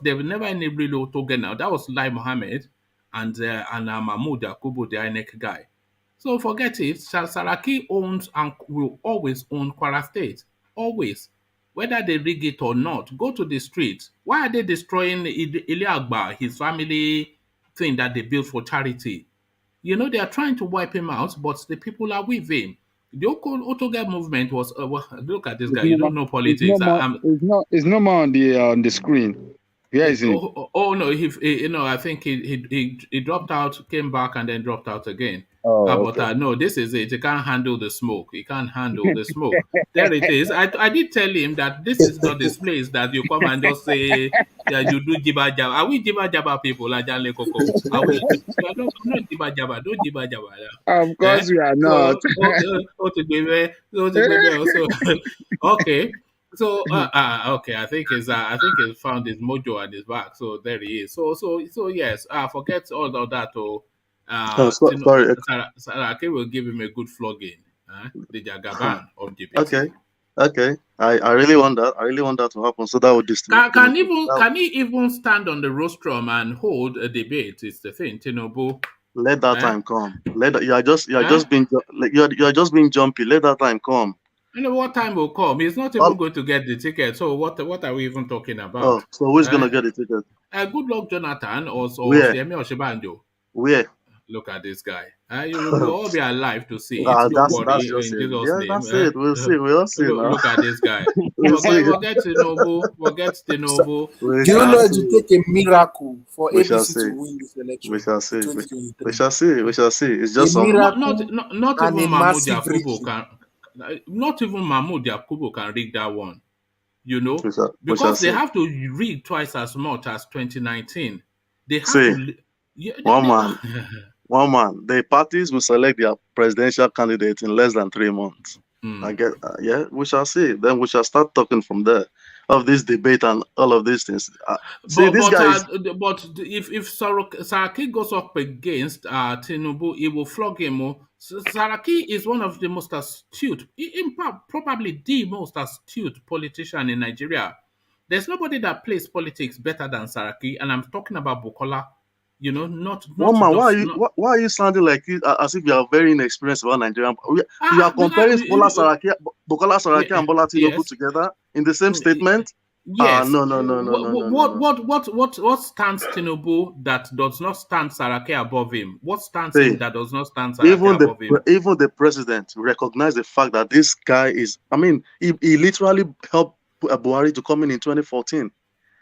There were never any real Otoge now. That was Lai Mohammed and Mahmoud Yakubu, the INEC guy. So forget it. Saraki owns and will always own Kwara State. Always. Whether they rig it or not, go to the streets. Why are they destroying Iliagba, his family thing that they built for charity? They are trying to wipe him out, but the people are with him. The Otoge movement was look at this guy. You don't know politics. It's no more on the screen. Where is he? No, I think he dropped out, came back, and then dropped out again. Oh, But okay. no, this is it. He can't handle the smoke. He can't handle the smoke. There it is. I did tell him that this is not this place that you come and just say that you do jiba jaba. Are we jiba jaba people, like Janle Koko? Are we? We are not jiba jaba. Don't jiba jaba. Of Eh? course we are not. So, also, okay. So okay, I think he's found his mojo and his back. So there he is. So yes. Forget all of that. Sorry. Saraki will give him a good flogging. The Jagaban of GPT. Okay. I really want that. I really want that to happen. So that would Can he even stand on the rostrum and hold a debate? It's the thing, Tinubu. let that time come. You are just being jumpy. Let that time come. You know what time will come? He's not even going to get the ticket. So what are we even talking about? So who's gonna get the ticket? Good luck, Jonathan, or Where? Semi Oshibanjo. Where? Look at this guy. You will all be alive to see it. Don't worry, that's in just it. Jesus' Yeah, name. that's it. We'll see. We'll see now. Look at this guy. We'll see. Forget Tinubu. Forget Tinubu. Do you know it will take a miracle for We shall ABC see. to win this election? We shall see. 2023? We shall see. We shall see. It's just A some. miracle Not and even a Mahmoud massive Yakubu victory. can. Not even Mahmoud Yakubu can rig that one. You know, We shall because they see. have to rig twice as much as 2019. They have See, to. Yeah, one man. The parties will select their presidential candidate in less than 3 months. I get. Yeah, we shall see. Then we shall start talking from there of this debate and all of these things. But if Saraki goes up against Tinubu, he will flog him. Saraki is one of the most astute, in fact, probably the most astute politician in Nigeria. There's nobody that plays politics better than Saraki, and I'm talking about Bukola. You know, not one man. just. Why are you sounding like it, as if you are very inexperienced about Nigerian? You are comparing Bukola Saraki and Bola Tinubu together in the same statement. Yes. No. What stands Tinubu that does not stand Saraki above him? What stands him that does not stand Saraki above him? Even the president recognized the fact that this guy is. I mean, he literally helped Buhari to come in 2014.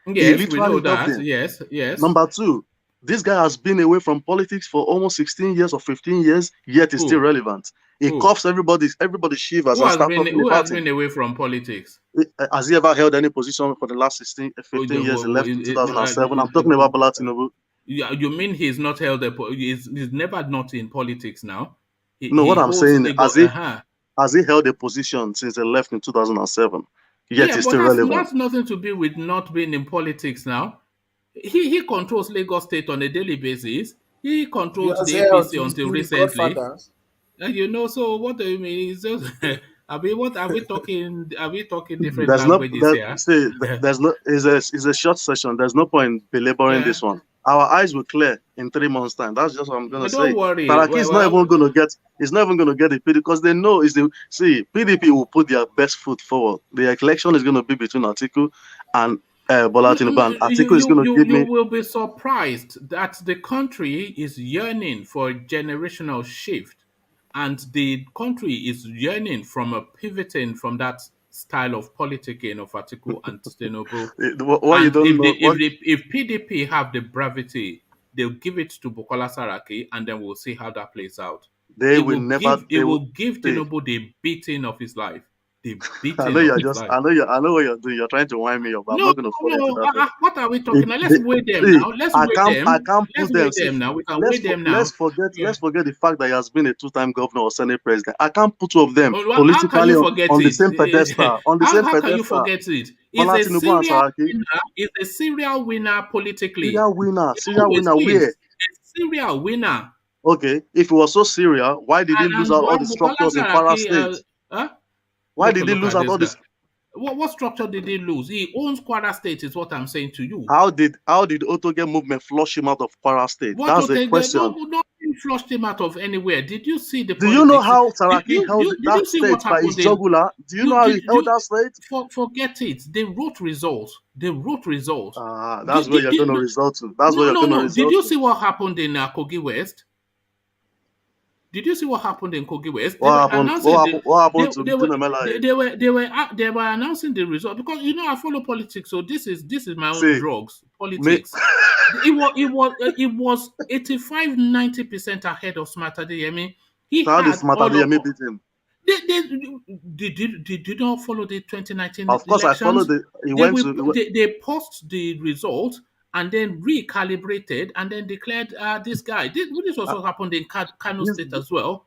Yes, we know that. Yes. Number two, this guy has been away from politics for almost 16 years or 15 years, yet he's still relevant. He coughs everybody shivers and starts talking who about has been away from politics? Has he ever held any position for the last 15 years? He left in 2007. I'm talking about Bola Tinubu. You mean he's not held he's never not in politics now? What I'm saying, has he held a position since he left in 2007? Yet he's still relevant. That's nothing to do with not being in politics now. He controls Lagos State on a daily basis. He controls the APC until recently. You know, so what do you mean? It's just, are we talking? Are we talking different languages here? See, there's no. It's a short session. There's no point belaboring this one. Our eyes will clear in 3 months' time. That's just what I'm gonna say. Don't worry. Saraki is not even gonna get. He's not even gonna get the PDP because they know PDP will put their best foot forward. The election is gonna be between Atiku and Bola Tinubu, and Atiku is gonna give me. You will be surprised that the country is yearning for a generational shift. And the country is yearning from a pivoting from that style of politicking of Atiku and Tinubu. If PDP have the brevity, they'll give it to Bukola Saraki, and then we'll see how that plays out. It will give Tinubu the beating of his life. I know what you're doing. You're trying to wind me up. I'm not going to fall into that. What are we talking about? Let's weigh them now. I can't put them now. We can weigh them now. Let's forget the fact that he has been a 2-time governor or Senate president. I can't put two of them politically on the same pedestal. How can you forget it? He's a serial winner politically. Serial winner where? A serial winner. Okay, if he was so serial, why did he lose out all the structures in Kwara State? Why did he lose out all this? What structure did he lose? He owns Kwara State, is what I'm saying to you. How did Otoge movement flush him out of Kwara State? That's the question. Nothing flushed him out of anywhere. Did you see the? Do you know how Saraki held that state by his jugular? Do you know how he held that state? Forget it. They wrote results. That's where you're going to result to. That's where you're going to result to. Did you see what happened in Kogi West? Did you see what happened in Kogi West? They What were happened? announcing What happened to they, Dunamela? they were announcing the result because I follow politics, so this is my own See, drugs me, politics. It was 85-90% ahead of Smarter Adeyemi. He how the had smart all of me beat him. did not follow the 2019 Of course, I followed elections. the. He They went will to. they post the result and then recalibrated and then declared this guy. This Uh, also happened in Kano this State as well.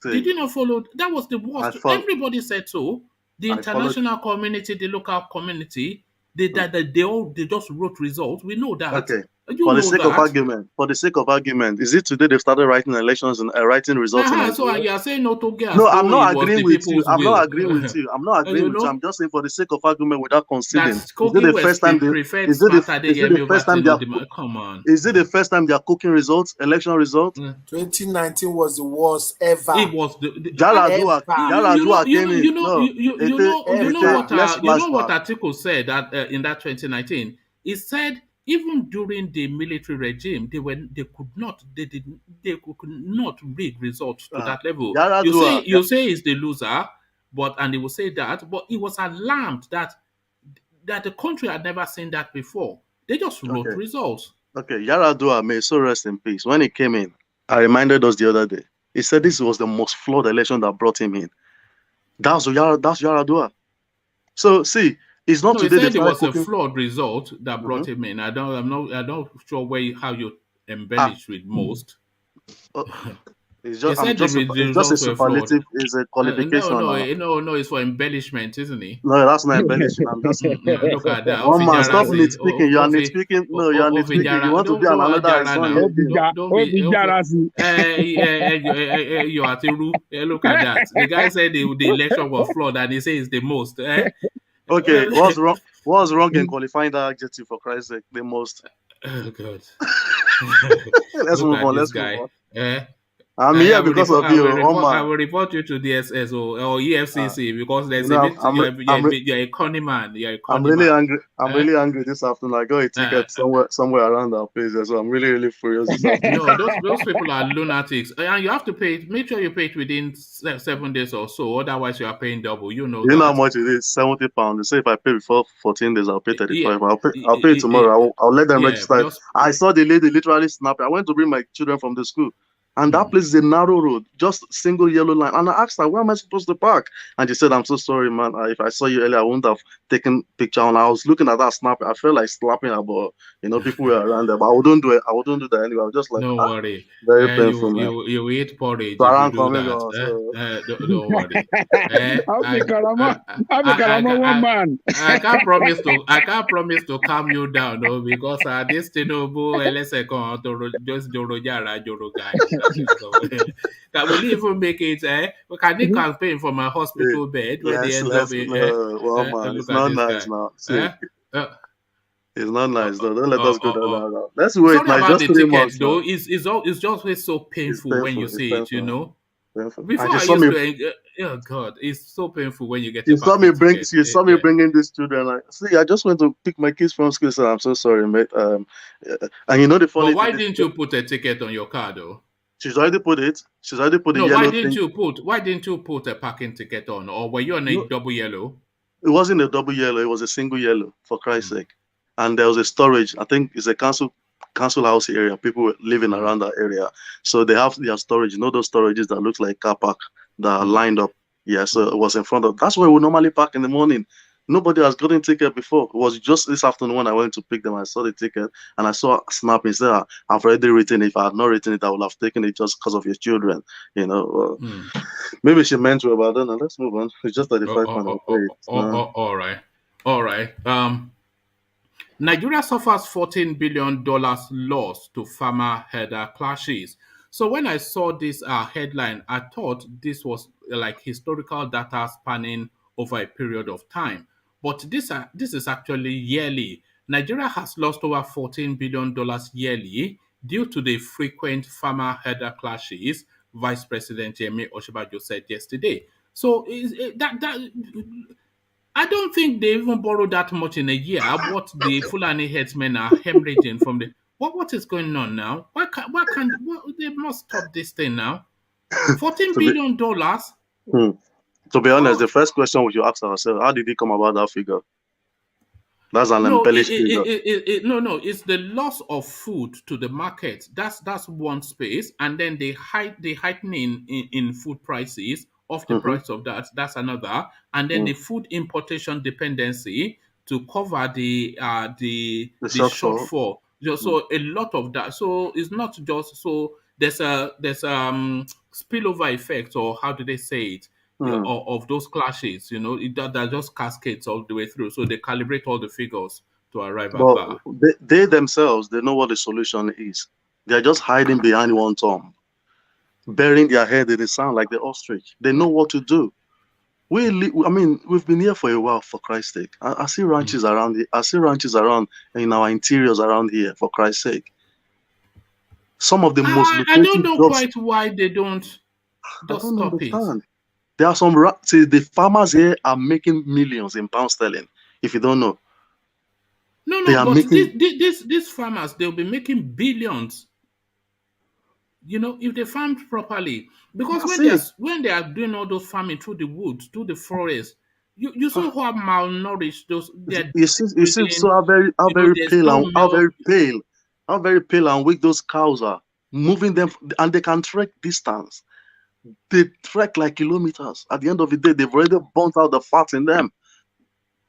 see, Did you not follow? That was the worst. Everybody said so. The I followed. international community, the local community, they just wrote results. We know that. Okay. You know that. For the sake of argument, is it today they've started writing elections and writing results in So Nigeria? you are saying not to get No, as I'm though it not was agreeing the with you. people's I'm not will. agreeing with you. I'm not agreeing You with you. know I'm just saying for the sake of argument without that conceding. Is it Kogi the West first time preferred Smart is it the Adeyemi over first time they are Tinubu. Come on. is it the first time they are cooking results, election results? 2019 was the worst ever. It was Ever. Yaradua came in. No, let's what flashback. Atiku said that in that 2019. He said even during the military regime, they could not rig results to that level. Yaradua, You say he's the loser, and he will say that, but he was alarmed that the country had never seen that before. They just wrote okay, results. okay. Yaradua may so rest in peace. When he came in, I reminded us the other day. He said this was the most flawed election that brought him in. That's Yaradua. So see, it's not No, he today they said it started was a cooking. flawed result that Mhm. brought him in. I'm not sure how you Ah, embellish with most. uh, it's He just said the it's just a results were flawed. superlative, it's a qualification now. No, it's for embellishment, isn't he? No, that's not embellishing. I'm just Look at that. one man. Stop Ofijarasi. nitpicking. You are nitpicking. No, you are nitpicking. You want to be an Don't another ajara Iceland now. again. Don't be. You are Tiru. Look at that. The guy said the election was flawed, and he says it's the most. Okay, what's wrong? What's wrong in qualifying that adjective for Christ's sake? The most. Oh God. Let's Look move at on. this Let's move guy. on. I'm here because of you, one I man. will report you to DSS or Uh, EFCC because there's you know, you're a conny man. You're a I'm conny really man. angry. I'm really angry this afternoon. I got a Uh, ticket somewhere around our place, so I'm really furious this afternoon. no, those people are lunatics, and you have to pay it. Make sure you pay it within 7 days or so. Otherwise, you are paying double. You know You know how that. much it is? £70. They say if I pay before 14 days, I'll pay Yeah, 35. I'll pay it tomorrow. I'll let them yeah. register it. Just I saw the lady literally snap. I went to bring my children from the school. And that place is a narrow road, just single yellow line. And I asked her, where am I supposed to park? And she said, I'm so sorry, man. If I saw you earlier, I wouldn't have taken picture. And I was looking at that snap. I felt like slapping her, but people were around there. But I wouldn't do it. I wouldn't do that anyway. I was just like, no worry. very painful, man. You eat porridge So if you around do coming that. on. So Don't worry. One man. I can't promise to calm you down, no, because this Tinubu just Joro guy. Can we even make it? Can he campaign for my hey, hospital bed when he ends up let's in? no, well, man, it's Look at not this nice guy. now. See, Eh? Uh, it's not uh, nice though. Don't let uh, us go uh, down uh, that route. Let's wait Sorry now. It's about just the 3 months ticket now. though. It's just always so It's painful when you painful. It's see it. painful. Painful. And Before she I saw used me. to, oh God, it's so painful when you get She a saw me parking bring. ticket. She saw me bringing these children. Like, see, I just went to pick my kids from school. So I'm so sorry, mate. And the But funny thing, why didn't you put a ticket on your car though? she's already put it. She's already put the No, yellow thing. why didn't you put a parking ticket on? Or were you on a No, double yellow? it wasn't a double yellow. It was a single yellow. For Christ's sake. And there was a storage. I think it's a council house area. People were living around that area, so they have their storage. Those storages that look like car park that are lined up. Yeah, so it was in front of. That's where we normally park in the morning. Nobody has gotten ticket before. It was just this afternoon when I went to pick them. I saw the ticket and I saw a snap. He said, "I've already written it. If I had not written it, I would have taken it just because of your children." Maybe she meant to about that. Now let's move on. It's just 35 pounds. I'll pay it. All right. Nigeria suffers $14 billion loss to farmer herder clashes. So when I saw this headline, I thought this was like historical data spanning over a period of time. But this is actually yearly. Nigeria has lost over $14 billion yearly due to the frequent farmer herder clashes, Vice President Yemi Osinbajo said yesterday. So I don't think they even borrow that much in a year. What the Fulani headsmen are hemorrhaging from the what is going on now? Why can't they must stop this thing now? $14 To be, billion. to be honest, Oh, the first question we should ask ourselves, how did he come about that figure? That's an no, embellished figure. no. It's the loss of food to the market. That's one space, and then the heightening in food prices of the Mm-hmm. price of that. That's another, and then the Mm. food importation dependency to cover The the shortfall. shortfall. Mm. So a lot of that. So it's not just so there's spillover effect, or how do they say it? Yeah, Mm. of those clashes, that just cascades all the way through. So they calibrate all the figures to arrive at But that. they themselves, they know what the solution is. They're just hiding behind one tomb, burying their head in the sand like the ostrich. They know what to do. I mean, we've been here for a while, for Christ's sake. I see ranches around here. I see ranches around in our interiors around here, for Christ's sake. Some of the most I don't lucrative know jobs, quite why they don't I just don't stop it. understand. There are some, see, the farmers here are making millions in pound sterling. If you don't know, No, they no, are but making, these farmers, they'll be making billions. If they farmed properly, because that's it. when they are doing all those farming through the woods, through the forest, you see how malnourished those they're You see, breathing. so how very There's pale no and milk. how very pale and weak those cows are. Moving them, and they can trek distance. They trek like kilometers. At the end of the day, they've already burnt out the fat in them.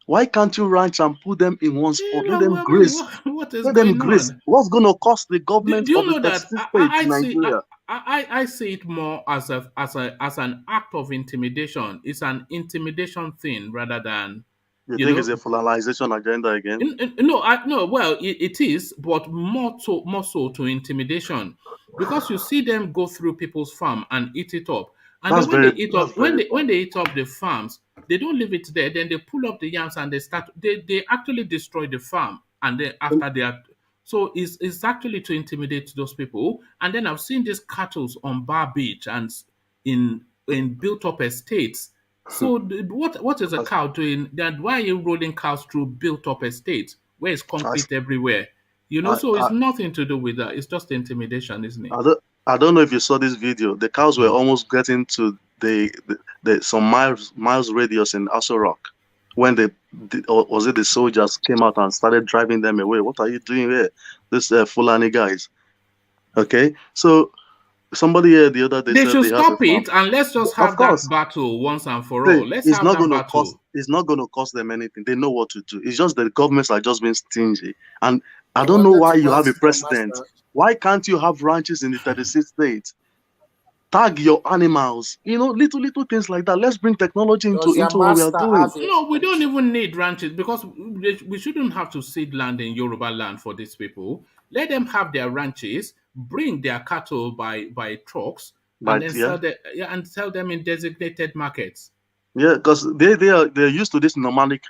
Why can't you ranch and put them in one spot? Let them graze. What is Let them going graze. on? What's going to cost the Do government you of the know that 36 states in Nigeria? I see it more as an act of intimidation. It's an intimidation thing rather than You you think it's know a fulanization agenda again? No, no. Well, it is, but more so to intimidation, because you see them go through people's farm and eat it up, and then That's very when bad. they eat up the farms, they don't leave it there. Then they pull up the yams and they actually destroy the farm, and then after they are. So it's actually to intimidate those people. And then I've seen these cattle on Bar Beach and in built up estates. So what is a cow doing? Then why are you rolling cows through built up estates where it's I, concrete everywhere? I, So it's I, nothing to do with that. It's just intimidation, isn't it? I don't know if you saw this video. The cows were almost getting to the some miles radius in Aso Rock when or was it the soldiers came out and started driving them away. What are you doing here? This Fulani guys. Okay, so somebody here the other day They said should they have a stop farm. it and let's just Of have that course, battle once and for see, all. Let's have that battle. it's not going to cost them anything. They know what to do. It's just that the governments are just being stingy. And I I don't know wanted why to you have a ask the president. master. Why can't you have ranches in the 36 states? Tag your animals, little things like that. Let's bring technology Does your into what we are master doing. have a No, we don't ranch? even need ranches because we shouldn't have to cede land in Yoruba land for these people. Let them have their ranches, bring their cattle by trucks, and But then yeah, sell them in designated markets. yeah, because they're used to this nomadic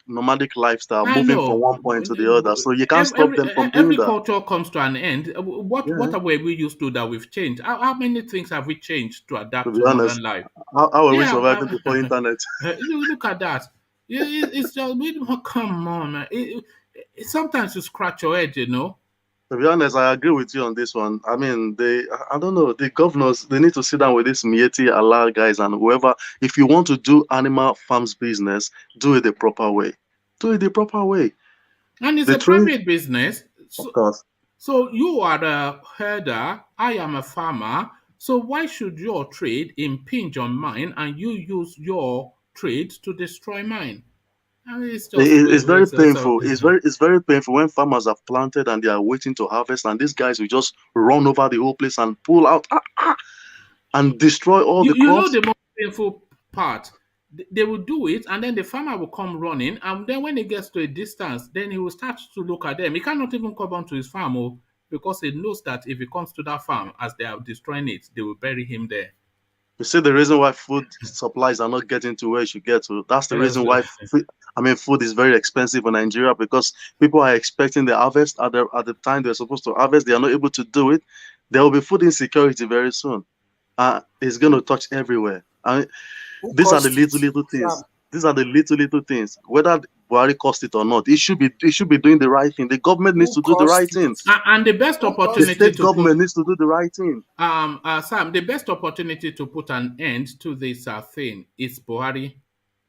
lifestyle, I moving from know. one point to the other. So you can't stop them from doing Every that. culture comes to an end. Yeah, What are we used to that we've changed? How many things have we changed to to adapt be to honest, modern life? how are we Yeah, surviving before internet? look at that. It's just come on, man. Sometimes you scratch your head, To be honest, I agree with you on this one. I mean, I don't know, the governors, they need to sit down with this Mieti Allah guys and whoever. If you want to do animal farms business, do it the proper way. Do it the proper way. And it's The a trade, private business. of course. So you are a herder, I am a farmer. So why should your trade impinge on mine and you use your trade to destroy mine? I mean, it's just It's very so painful. It's very painful when farmers have planted and they are waiting to harvest, and these guys will just run over the whole place and pull out and destroy all the you know crops. the most painful part. They will do it, and then the farmer will come running, and then when he gets to a distance, then he will start to look at them. He cannot even come on to his farm, because he knows that if he comes to that farm as they are destroying it, they will bury him there. You see the reason why food supplies are not getting to where it should get to. That's the Yes. reason why food is very expensive in Nigeria, because people are expecting the harvest at the time they're supposed to harvest. They are not able to do it. There will be food insecurity very soon. It's going to touch everywhere. I mean, Who these are the caused it? little Farm. things. These are the little things. But Buhari cost it or not. It should be doing the right thing. The government needs to do the right thing. And the best opportunity the state government needs to do the right thing. Sam, the best opportunity to put an end to this thing is Buhari.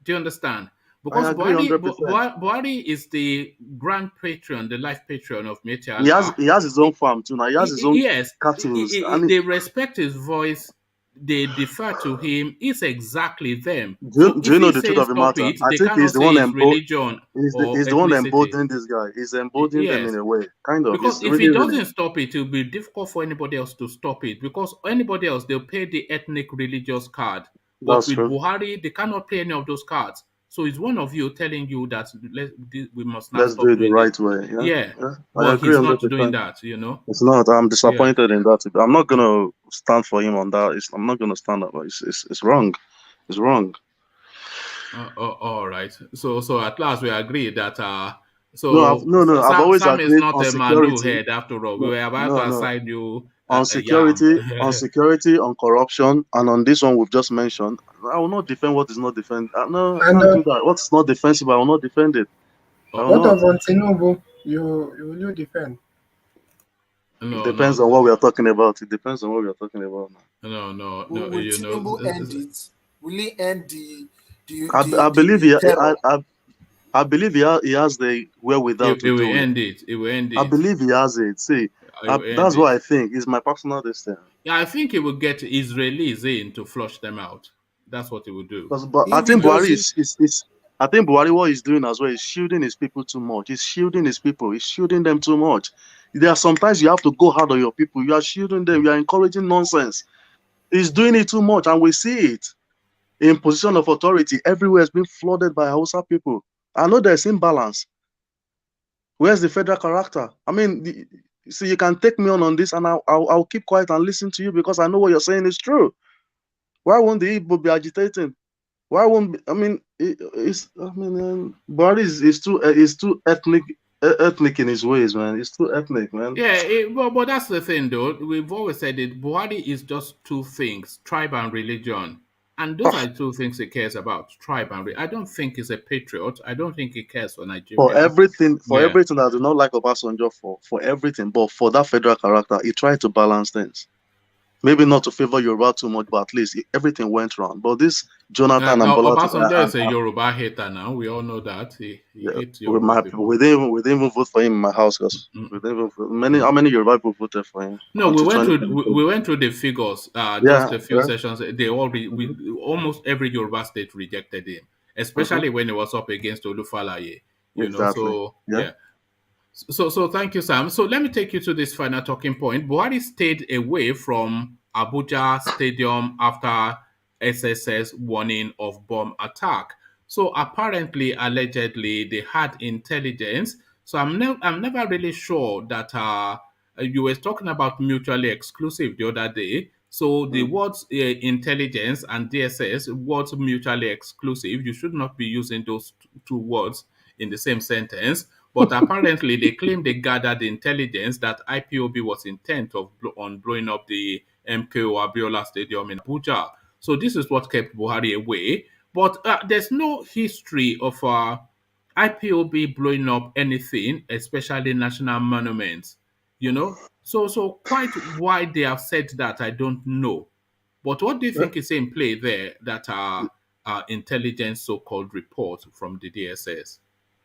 Do you understand? Because I agree 100%. Buhari is the grand patron, the life patron of Mete He Allah. has his own farm too now. He has his own cattle. They respect his voice. They defer to him. It's exactly them. Do you know the truth of the matter? I think he's the one religion. He's the one emboldening this guy. He's emboldening them in a way, kind of. Because if he doesn't stop it, it will be difficult for anybody else to stop it. Because anybody else, they'll pay the ethnic religious card. But with Buhari, they cannot play any of those cards. So it's one of you telling you that we must not stop do it the right way. Yeah. But he's not doing that, It's not. I'm disappointed in that. I'm not gonna stand for him on that. I'm not gonna stand up. It's wrong. It's wrong. All right. So at last we agree that no. I've always Sam agreed is not on a security. head after all. We were about to assign you on security, on corruption, and on this one we've just mentioned. I will not defend what is not defend. No, I can't do that. What's not defensive, I will not defend it. What of Tinubu? You will defend? It depends on what we are talking about. It depends on what we are talking about now. No. Will Tinubu end it? Will he end the I believe I believe he has the wherewithal to do it. It will end it. I believe he has it. See, that's what I think. It's my personal decision. Yeah, I think he will get Israelis in to flush them out. That's what he will do. But I think Buhari I think Buhari, what he's doing as well, is shielding his people too much. He's shielding his people. He's shielding them too much. There are sometimes you have to go hard on your people. You are shielding them. You are encouraging nonsense. He's doing it too much, and we see it. In position of authority, everywhere has been flooded by Hausa people. I know there's imbalance. Where's the federal character? I mean, see, you can take me on this, and I'll keep quiet and listen to you because I know what you're saying is true. Why won't the Ipob be agitating? Why won't Buhari is too ethnic in his ways, man. It's too ethnic, man. Yeah, but that's the thing, though. We've always said it. Buhari is just two things: tribe and religion. And those are two things he cares about: tribe and religion. I don't think he's a patriot. I don't think he cares for Nigeria. For everything, I do not like Obasanjo for everything, but for that federal character, he tried to balance things. Maybe not to favor Yoruba too much, but at least everything went wrong. But this Jonathan and Bola Obasanjo is a Yoruba hater now. We all know that. He hates Yoruba people. We didn't even vote for him in my house because how many Yoruba people voted for him? No, we went through the figures. Just a few sessions. They all almost every Yoruba state rejected him, especially when he was up against Olufalaye. So thank you, Sam. So let me take you to this final talking point. Buhari stayed away from Abuja Stadium after SSS warning of bomb attack. So apparently, allegedly, they had intelligence. So I'm never really sure that you were talking about mutually exclusive the other day. So the words intelligence and DSS, words mutually exclusive, you should not be using those two words in the same sentence. But apparently, they claim they gathered intelligence that IPOB was intent on blowing up the MKO Abiola Stadium in Abuja. So this is what kept Buhari away. But there's no history of IPOB blowing up anything, especially national monuments. So quite why they have said that, I don't know. But what do you think is in play there that intelligence so-called report from the DSS?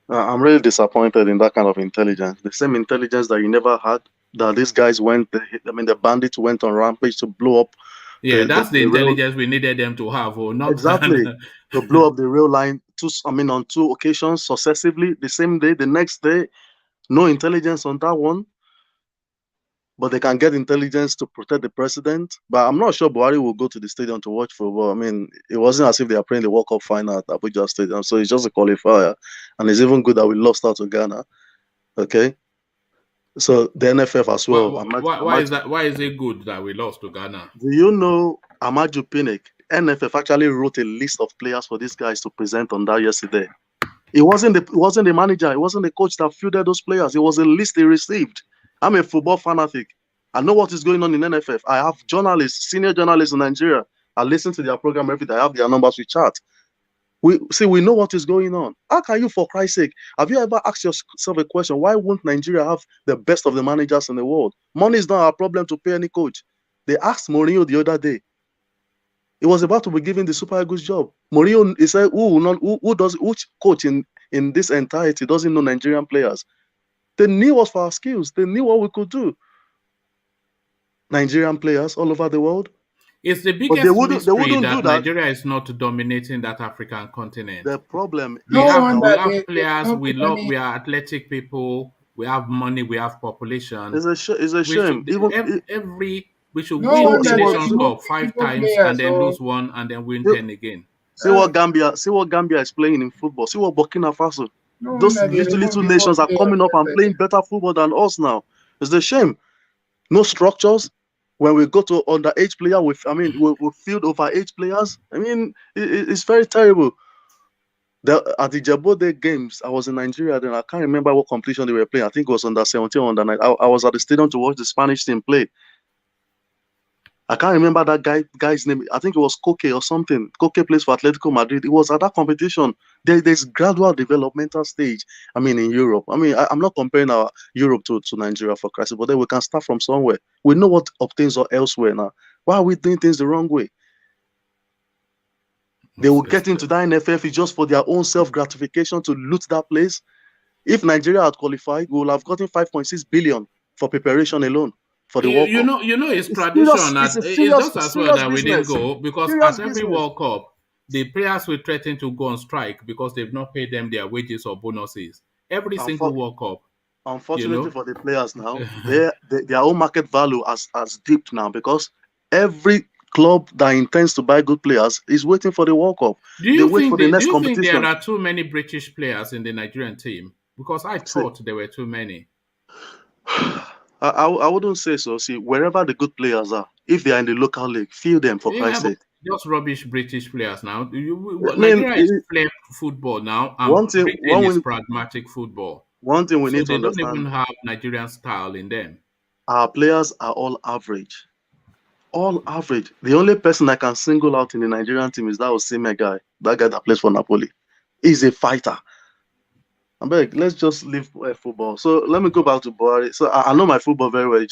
I'm really disappointed in that kind of intelligence. The same intelligence that you never had, that these guys the bandits went on rampage to blow up. Yeah, that's the intelligence we needed them to have, or not exactly to blow up the rail line. On two occasions successively, the same day, the next day. No intelligence on that one, but they can get intelligence to protect the president. But I'm not sure Buhari will go to the stadium to watch football. I mean, it wasn't as if they are playing the World Cup final at Abuja Stadium, so it's just a qualifier, and it's even good that we lost out to Ghana. Okay, so the NFF as well. Why is it good that we lost to Ghana? Do you know Amaju Pinnick? NFF actually wrote a list of players for these guys to present on that yesterday. It wasn't the manager, it wasn't the coach that fielded those players. It was a list he received. I'm a football fanatic. I know what is going on in NFF. I have journalists, senior journalists in Nigeria. I listen to their program every day. I have their numbers, we chat. We know what is going on. How can you, for Christ's sake, have you ever asked yourself a question? Why won't Nigeria have the best of the managers in the world? Money is not our problem to pay any coach. They asked Mourinho the other day. He was about to be given the Super Eagles job. Mourinho, he said, which coach in this entirety doesn't know Nigerian players? They knew us for our skills. They knew what we could do. Nigerian players all over the world. It's the But they biggest wouldn't mystery do that that. Nigeria is not dominating that African continent. The problem We is have now, players. don't put any. We are athletic people. We have money. We have population. it's a We shame. should Even we should No win the wonder they Nations remove Cup 5 Igbo times and players. then Or lose one and then win see, 10 again. see what Gambia is playing in football. See what Burkina Faso. no Those wonder they little remove Igbo nations are players coming up and yesterday. playing better football than us now. It's a shame. No structures. When we go to underage player, we field overage players. I mean, it's very terrible. At the Jabode games, I was in Nigeria then. I can't remember what competition they were playing. I think it was under 17 or under 9. I was at the stadium to watch the Spanish team play. I can't remember that guy's name. I think it was Koke or something. Koke plays for Atletico Madrid. It was at that competition. There's gradual developmental stage. I mean, in Europe. I mean, I'm not comparing our Europe to Nigeria for Christ, but then we can start from somewhere. We know what obtains or elsewhere now. Why are we doing things the wrong way? They will get into that NFF just for their own self-gratification to loot that place. If Nigeria had qualified, we will have gotten 5.6 billion for preparation alone for the World Cup. You know, it's It's tradition. it's a It's just as well serious that we didn't business. go because Serious at every business. World Cup, the players will threaten to go on strike because they've not paid them their wages or bonuses. Every single World Cup, you Unfortunately know. for the players now, their own market value has dipped now because every club that intends to buy good players is waiting for the World Cup. They wait for the Do next you think there competition. are too many British players in the Nigerian team? Because I See, thought there were too many. I wouldn't say so. See, wherever the good players are, if they are in the local league, field them for Yeah, Christ's but sake. just rubbish British players now. I mean, Nigeria is player football now, and one thing Britain is pragmatic football. we So need to they don't understand: even have Nigerian style in them. our players are all average. All average. The only person I can single out in the Nigerian team is that Osimhen guy, that guy that plays for Napoli. He's a fighter. I beg, let's just leave football. So let me go back to Buhari. So I know my football very well.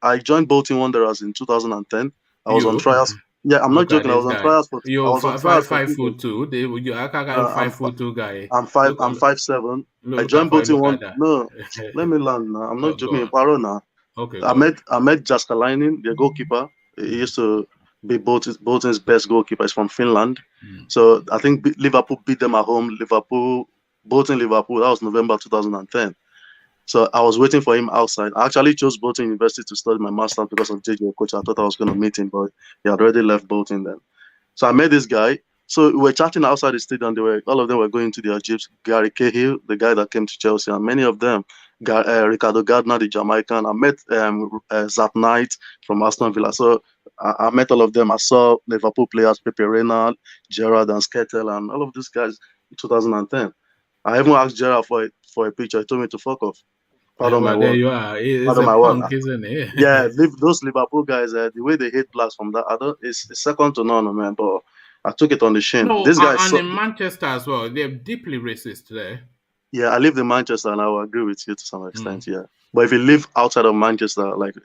I joined Bolton Wanderers in 2010. I was on You trials. Yeah, I'm not look at joking. this guy. I You was on trials for five 2 years. foot two. I can't Uh, I'm 5'2" guy. I'm five. Look I'm 5'7". I look joined Bolton look one. at that. No, let me land now. I'm not Oh, go joking. on. Paro now. Okay, I go on. met Jaskalainen, the goalkeeper. He used to be Bolton's best goalkeeper. He's from Finland. So I think Liverpool beat them at home. Bolton, Liverpool. That was November 2010. So I was waiting for him outside. I actually chose Bolton University to study my master's because of JJ Coach. I thought I was going to meet him, but he had already left Bolton then. So I met this guy. So we were chatting outside the stadium. All of them were going to their jeeps. Gary Cahill, the guy that came to Chelsea, and many of them, Ricardo Gardner, the Jamaican. I met Zap Knight from Aston Villa. So I met all of them. I saw Liverpool players, Pepe Reina, Gerrard and Skettel, and all of these guys in 2010. I even asked Gerrard for a picture. He told me to fuck off. Pardon my Well, there word. you are. It's Pardon a my word. punk, isn't it? Yeah, those Liverpool guys, the way they hate blacks from that, it's second to none, man. But I took it on the chin. No, This guy, and in Manchester as well, they're deeply racist there. yeah, I live in Manchester, and I will agree with you to some extent, yeah. But if you live outside of Manchester, like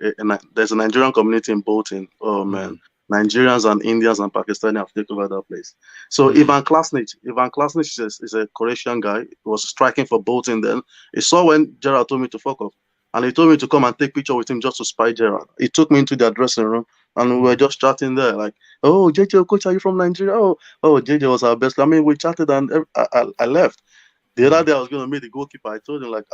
there's a Nigerian community in Bolton. Oh man, Nigerians and Indians and Pakistani have taken over that place. So Ivan Klasnic is a Croatian guy. He was striking for Bolton then. He saw when Gerrard told me to fuck off. And he told me to come and take picture with him just to spy Gerrard. He took me into their dressing room and we were just chatting there. Like, oh, JJ, coach, are you from Nigeria? Oh, JJ was our best. I mean, we chatted and I left. The other day I was going to meet the goalkeeper. I told him, like,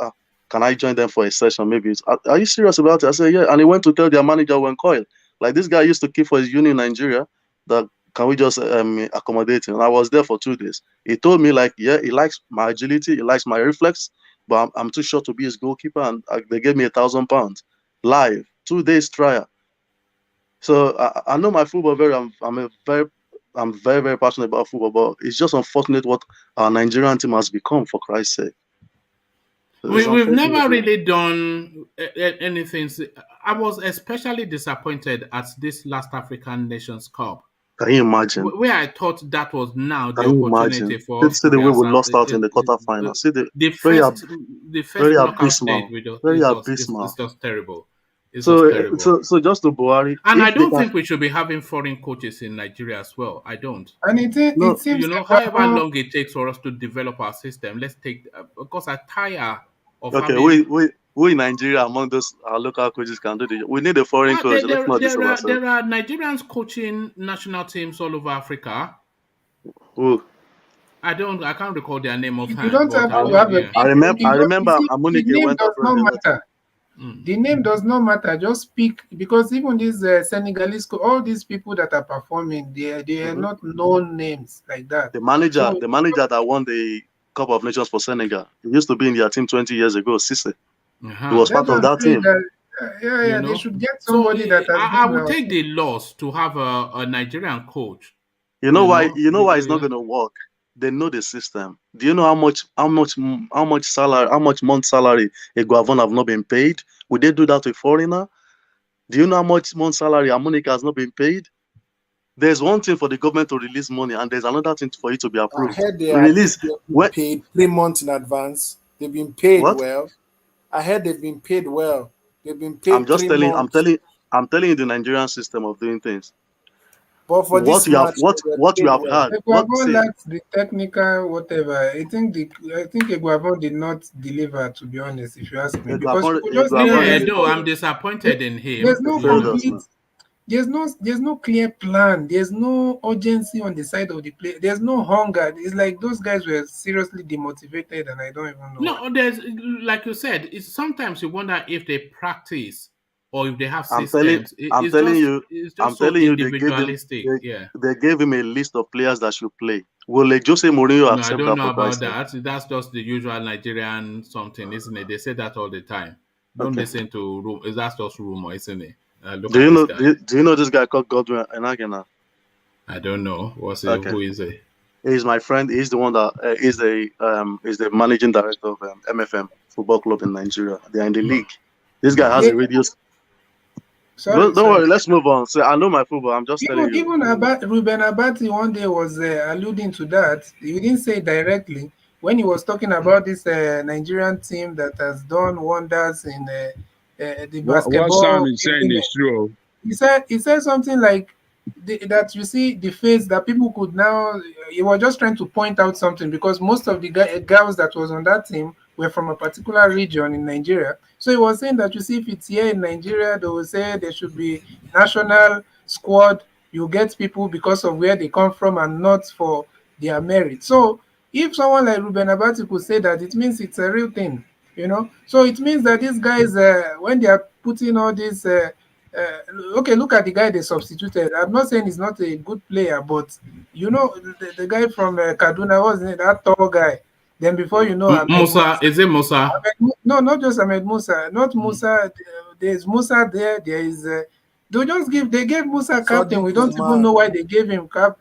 can I join them for a session? Maybe are you serious about it? I said, yeah. And he went to tell their manager when coil. Like, this guy used to keep for his uni in Nigeria that can we just accommodate him? And I was there for 2 days. He told me, like, yeah, he likes my agility. He likes my reflex. But I'm too short to be his goalkeeper, and they gave me £1,000 live 2 days trial. So I know my football very. I'm very very passionate about football, but it's just unfortunate what our Nigerian team has become. For Christ's sake, We've never really done anything. I was especially disappointed at this last African Nations Cup Can you imagine? Where I thought that was now the Can you opportunity imagine? for us See to the be way we as lost out in the quarterfinal. See the first very knockout stage abysmal. we just Very it's abysmal. just terrible. It's just So, terrible. so just to Buhari, And I if they don't can, think we should be having foreign coaches in Nigeria as well. I don't. And it no, seems However Ecuador, long it takes for us to develop our system, let's take because I tire of okay, having. we in Nigeria among those our local coaches can do the job. We need a foreign coach. Let's not deceive ourselves. There are Nigerians coaching national teams all over Africa. Who? I can't recall their name you offhand, don't but have I to know, have a yeah. big. I You remember see, the Amunike name went does abroad not the other time. matter. The name does not matter. Just speak, because even these Senegalese, all these people that are performing, they are not known names like that. The So manager that won the Cup of Nations for Senegal, he used to be in their team 20 years ago, Cisse. He was that's part what of I'm that saying. team. That they should get So somebody that has I been would our take team. the loss to have a Nigerian coach. You know why it's not going to work? They know the system. Do you know how much salary, how much month salary a Guavon have not been paid? Would they do that to a foreigner? Do you know how much month salary Amunika has not been paid? There's one thing for the government to release money, and there's another thing for it to be I approved. heard they are Release being paid 3 months in advance. They've been paid what? well. I heard they've been paid well. They've been paid I'm just 3 telling. months. I'm telling you the Nigerian system of doing things. But for this match, they were What you paid have well. had. What Ecuador say? lacks the technical whatever. I think Ecuador did not deliver, to be honest, if you ask me, because you could just leave Yeah, on no, I'm the disappointed in there's him. no failed us complete. now. There's no clear plan. There's no urgency on the side of the play. There's no hunger. It's like those guys were seriously demotivated, and I don't even know why. No, there's like you said. It's sometimes you wonder if they practice or if they have systems. I'm telling you, it's I'm just so telling you, individualistic. Yeah. they gave him a list of players that should play. Will Jose Mourinho No, I accept don't that know for about Christ's sake? that. That's just the usual Nigerian something, isn't it? They say that all the time. Don't Okay. listen to rumor. That's just rumor, isn't it? Look Do at you this know? guy. Do you know this guy called Godwin Enagena? I don't know. Okay. Who is it? He's my friend. He's the one that is the managing director of MFM Football Club in Nigeria. They are in the league. This guy has a radio. Sorry, Don't worry. Let's move on. So I know my football. I'm just telling you. Even Ruben Abati one day was alluding to that. He didn't say directly when he was talking about this Nigerian team that has done wonders in the What Sam basketball. is saying is true. He said something like that you see the face that people could now. He was just trying to point out something, because most of the girls that was on that team were from a particular region in Nigeria. So he was saying that you see, if it's here in Nigeria, they will say there should be national squad. You get people because of where they come from and not for their merit. So if someone like Ruben Abati could say that, it means it's a real thing, you know. So it means that these guys, when they are putting all these okay, look at the guy they substituted. I'm not saying he's not a good player, but you know, the guy from Kaduna, wasn't it, that tall guy? Then before you know, Musa, is it Musa? No, not just Ahmed Musa, not Musa. There's Musa there. There is. They gave Musa captain. We don't even know why they gave him cap.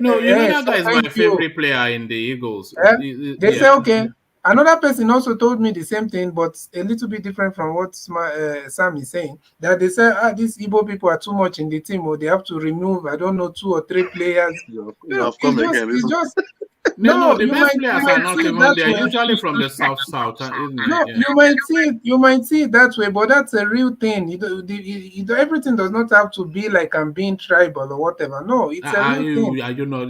No, that guy is my Thank you. favorite player in the Eagles. They say okay. Another person also told me the same thing, but a little bit different from what Sam is saying. That they say, these Igbo people are too much in the team, or they have to remove, I don't know, 2 or 3 players. It's just no, the you best might players are not see it even that there. way. Usually from the south, isn't it? No, Yeah. you might see it that way, but that's a real thing. Everything does not have to be like I'm being tribal or whatever. No, it's a real thing. I don't know.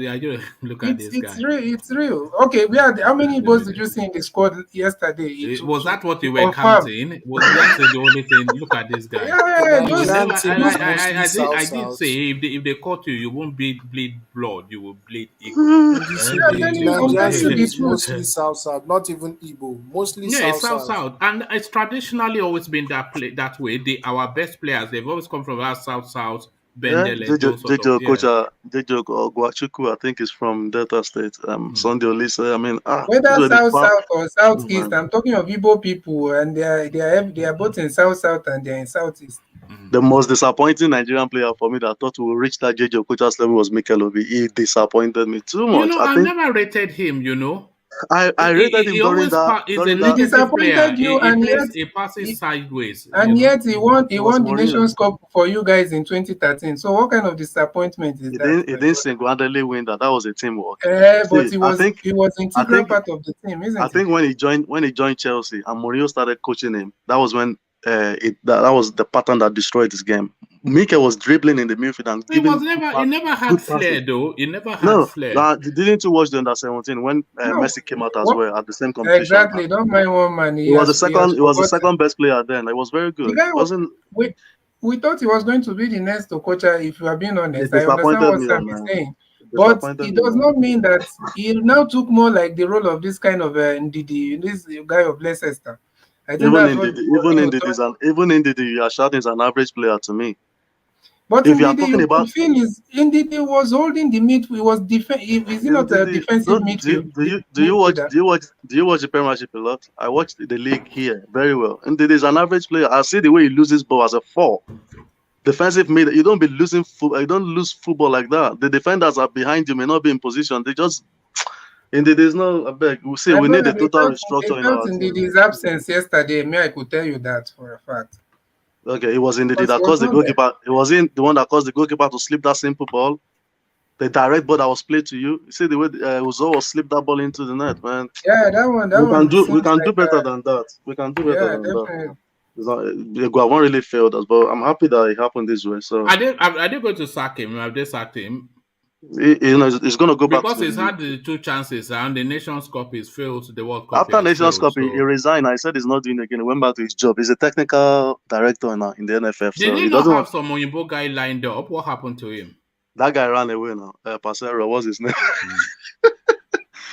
Look at this guy. It's real. Okay, how many balls did you see in the squad yesterday? Was that what you were counting? That's the only thing. Look at this guy. I did say if they caught you, you won't bleed blood. You will bleed eagle. Nigerian is mostly South, not even Igbo. Mostly it's South, and it's traditionally always been that way. Our best players, they've always come from that South. Jejo Ogwachuku, I think, is from Delta State. Sunday Olise. I mean, whether South or Southeast, I'm talking of Igbo people, and they are both in South and they're in Southeast. The most disappointing Nigerian player for me that I thought will reach that Jejo Okocha's level was Mikel Obi. He disappointed me too much. I never rated him. I rated him during that. He's a He negative player. disappointed you, He passes sideways. and yet he won It was the Mourinho. Nations Cup for you guys in 2013. So what kind of disappointment is He that? didn't single-handedly win that. That was a teamwork. But See, he was I integral think part of the team, isn't I think when he joined Chelsea and Mourinho started coaching him, that was when that was the pattern that destroyed his game. Mikel was dribbling in the midfield and He giving never had good flair passes. though. He never had No, flair. didn't you watch the under-17 when No. Messi came out as What? well at the same competition? Exactly. Don't mind one man. He was the second. He was the forgotten. second best player then. It was very The good. guy was. Wasn't We thought he was going to be the next Okocha. If you are being honest, It I understand disappointed what me, Sam is man. saying, It but disappointed it me, does man. not mean that he now took more like the role of this kind of Ndidi, this guy of Leicester. I think Even that's in what even in the you are shouting is an average player to me. But If you are Ndidi, talking you about could feel Ndidi was holding the midfield. He was Is he not a defensive midfield? Midfielder? do you watch the Premiership a lot? I watched the league here very well. And it is an average player. I see the way he loses ball as a 4. Defensive mid, you don't be losing football. You don't lose football like that. The defenders are behind you, may not be in position. They just indeed there's no. I beg. We see. My We need brother, a total they restructure in felt our team. Ndidi's absence yesterday. Me, I could tell you that for a fact. Okay, it was indeed Because that he was caused the not there. goalkeeper. It was in the one that caused the goalkeeper to slip that simple ball. The direct ball that was played to you. You see the way Uzo slipped that ball into the net, man. Yeah, that one We seems can do like better than that. We can do better yeah, than that. definitely. It's not, the Guavon really failed us, but I'm happy that it happened this way. So Are they going to sack him? Have they sacked him? it's going to go back Because to he's the had the 2 chances and the Nations Cup is failed, the World Cup after has Nations failed. Cup. He resigned. I said he's not doing it again. He went back to his job. He's a technical director now in the NFF. Did So he he not doesn't have want some Oyinbo guy lined up? What happened to him? that guy ran away now. Pasero, what's his name?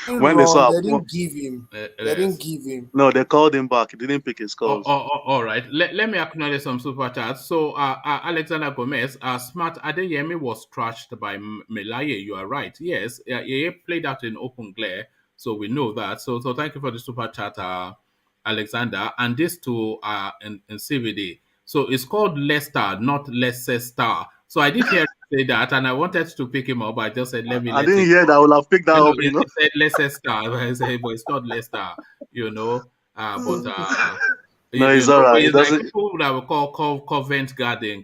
When they Wrong. saw They didn't give him. They didn't give him. no, they called him back. He didn't pick his calls. All right. Let me acknowledge some super chats. So, Alexander Gomez, Smart Adeyemi was trashed by Melaye. You are right. Yes, he played out in open glare, so we know that. So thank you for the super chat, Alexander. And this to in CVD. So it's called Leicester, not Leicester. So I did hear you say that, and I wanted to pick him up. I just said, let me I let didn't it hear that. I would have picked that no, up. You know. it said Leicester. I said, but it's not Leicester, you know. But No, you it's know, all right. It it's like doesn't. people that will call Covenant Garden,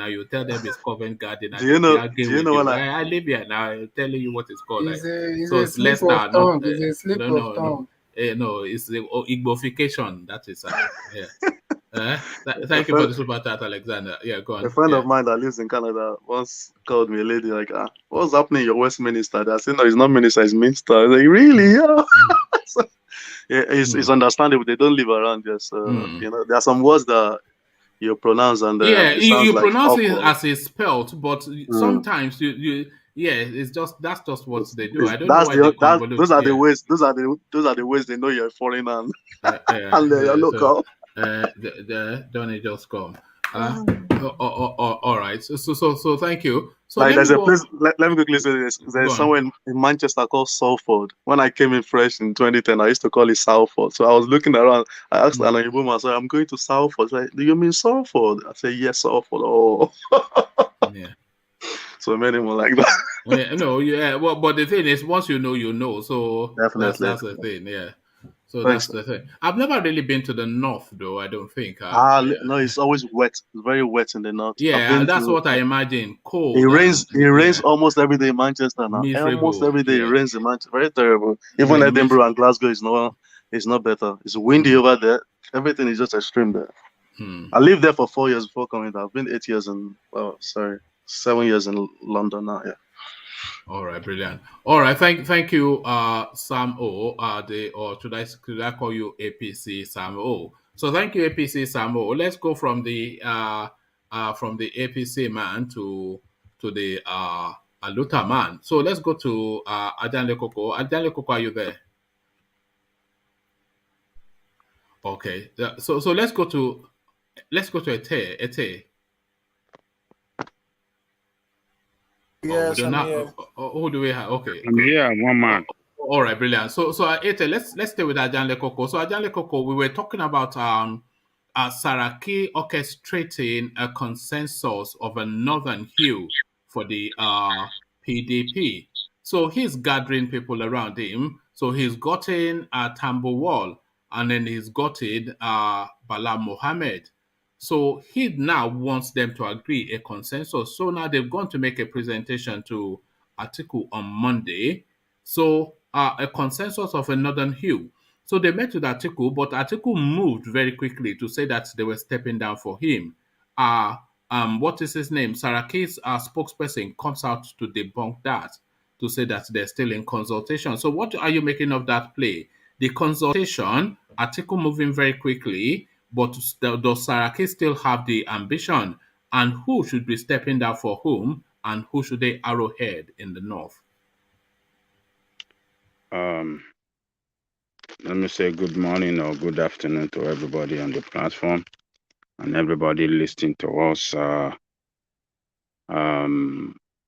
and you tell them it's Covent Garden, and Do you they'll be know? arguing Do you with know you. when I live here now. I'm telling you what it's called. Like, It's so a it's slip Leicester, of not tongue. It's a slip of tongue. no, it's the Igbofication. That is yeah. a Thank you for friend, the super chat, Alexander. Yeah, go a on. friend Yeah. of mine that lives in Canada once called me a lady like, what's happening in your Westminster? I said, no, it's not Minister, it's Minster. I was like, really? Yeah. So, yeah, it's understandable. They don't live around here, so you know there are some words that you pronounce and Yeah, it you, sounds you like pronounce it awkward. as it's spelt, but sometimes you yeah, that's just what they do. I don't know That's why they those convolute. are the Yeah, ways. Those are the ways they know you're a foreigner and, and you're yeah. So local. don't it just come? All right. So thank you. So Like let there's me a go. place. Let me quickly say this. Go There's on. somewhere in Manchester called Salford. When I came in fresh in 2010, I used to call it Salford. So I was looking around. I asked Anna Ibuma, so I'm going to Salford. She's like, do you mean Salford? I said, yes, Salford. Oh, Yeah. so many more like that. Yeah, no, yeah. Well, but the thing is, once you know, you know. So Definitely. that's the thing. Yeah. So that's Thanks. the thing. I've never really been to the north, though. I don't think. Yeah. No, it's always wet. It's very wet in the north. I've Yeah, been that's to. what I imagine. It Cold rains. and It rains yeah, almost every day in Manchester now. Almost miserable. every day it Yeah, rains in Manchester. Very terrible. Even yeah, Edinburgh and Glasgow is not. It's not better. It's windy over there. Everything is just extreme there. I lived there for 4 years before coming there. I've been 8 years in. Oh, sorry, 7 years in London now. Yeah. All right, brilliant. All right, thank you, Sam O. Or should I call you APC Sam O? So thank you, APC Sam O. Let's go from the APC man to the Aluta man. So let's go to Ajanle Koko. Ajanle Koko, are you there? Okay. So let's go to Ete. Ete. Oh, we Yes, do I'm not. here. Who do we have? Okay, I'm good. here, one man. All right, brilliant. So Ete, let's stay with Ajanle Koko. So Ajanle Koko, we were talking about Saraki orchestrating a consensus of a northern hue for the PDP. So he's gathering people around him. So he's gotten Tambo Wall, and then he's gotten Bala Mohammed. So he now wants them to agree a consensus. So now they've gone to make a presentation to Atiku on Monday. So a consensus of a northern hue. So they met with Atiku, but Atiku moved very quickly to say that they were stepping down for him. What is his name? Saraki's spokesperson comes out to debunk that, to say that they're still in consultation. So what are you making of that play? The consultation, Atiku moving very quickly, but does Saraki still have the ambition? And who should be stepping down for whom? And who should they arrowhead in the north? Let me say good morning or good afternoon to everybody on the platform and everybody listening to us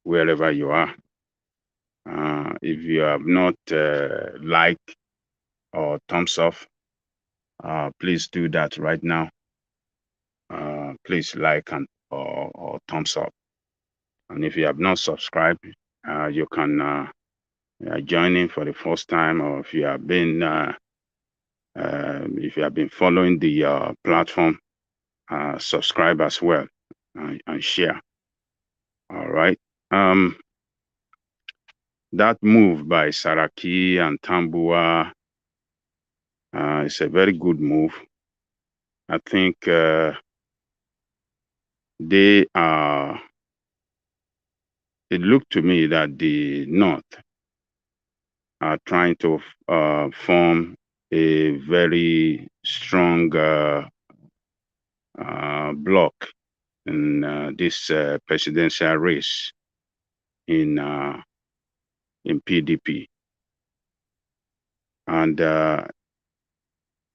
wherever you are. If you have not liked or thumbs up, please do that right now. Please like and or thumbs up. And if you have not subscribed, you can join in for the first time, or if you have been following the platform, subscribe as well and share. All right. That move by Saraki and Tambua is a very good move. I think they are. It looked to me that the North are trying to form a very strong bloc in this presidential race in PDP, and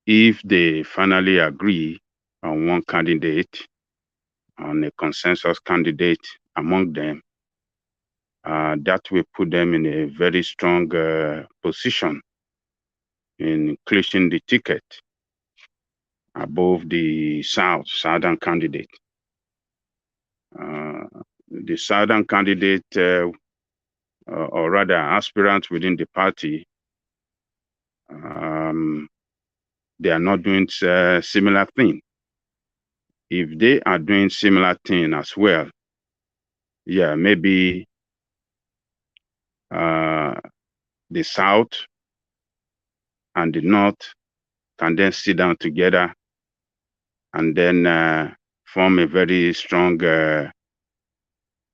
if they finally agree on one candidate, on a consensus candidate among them, that will put them in a very strong position in clinching the ticket above the southern candidate. The southern candidate, or rather aspirants within the party, they are not doing similar thing. If they are doing similar thing as well, yeah, maybe the South and the North can then sit down together and then form a very strong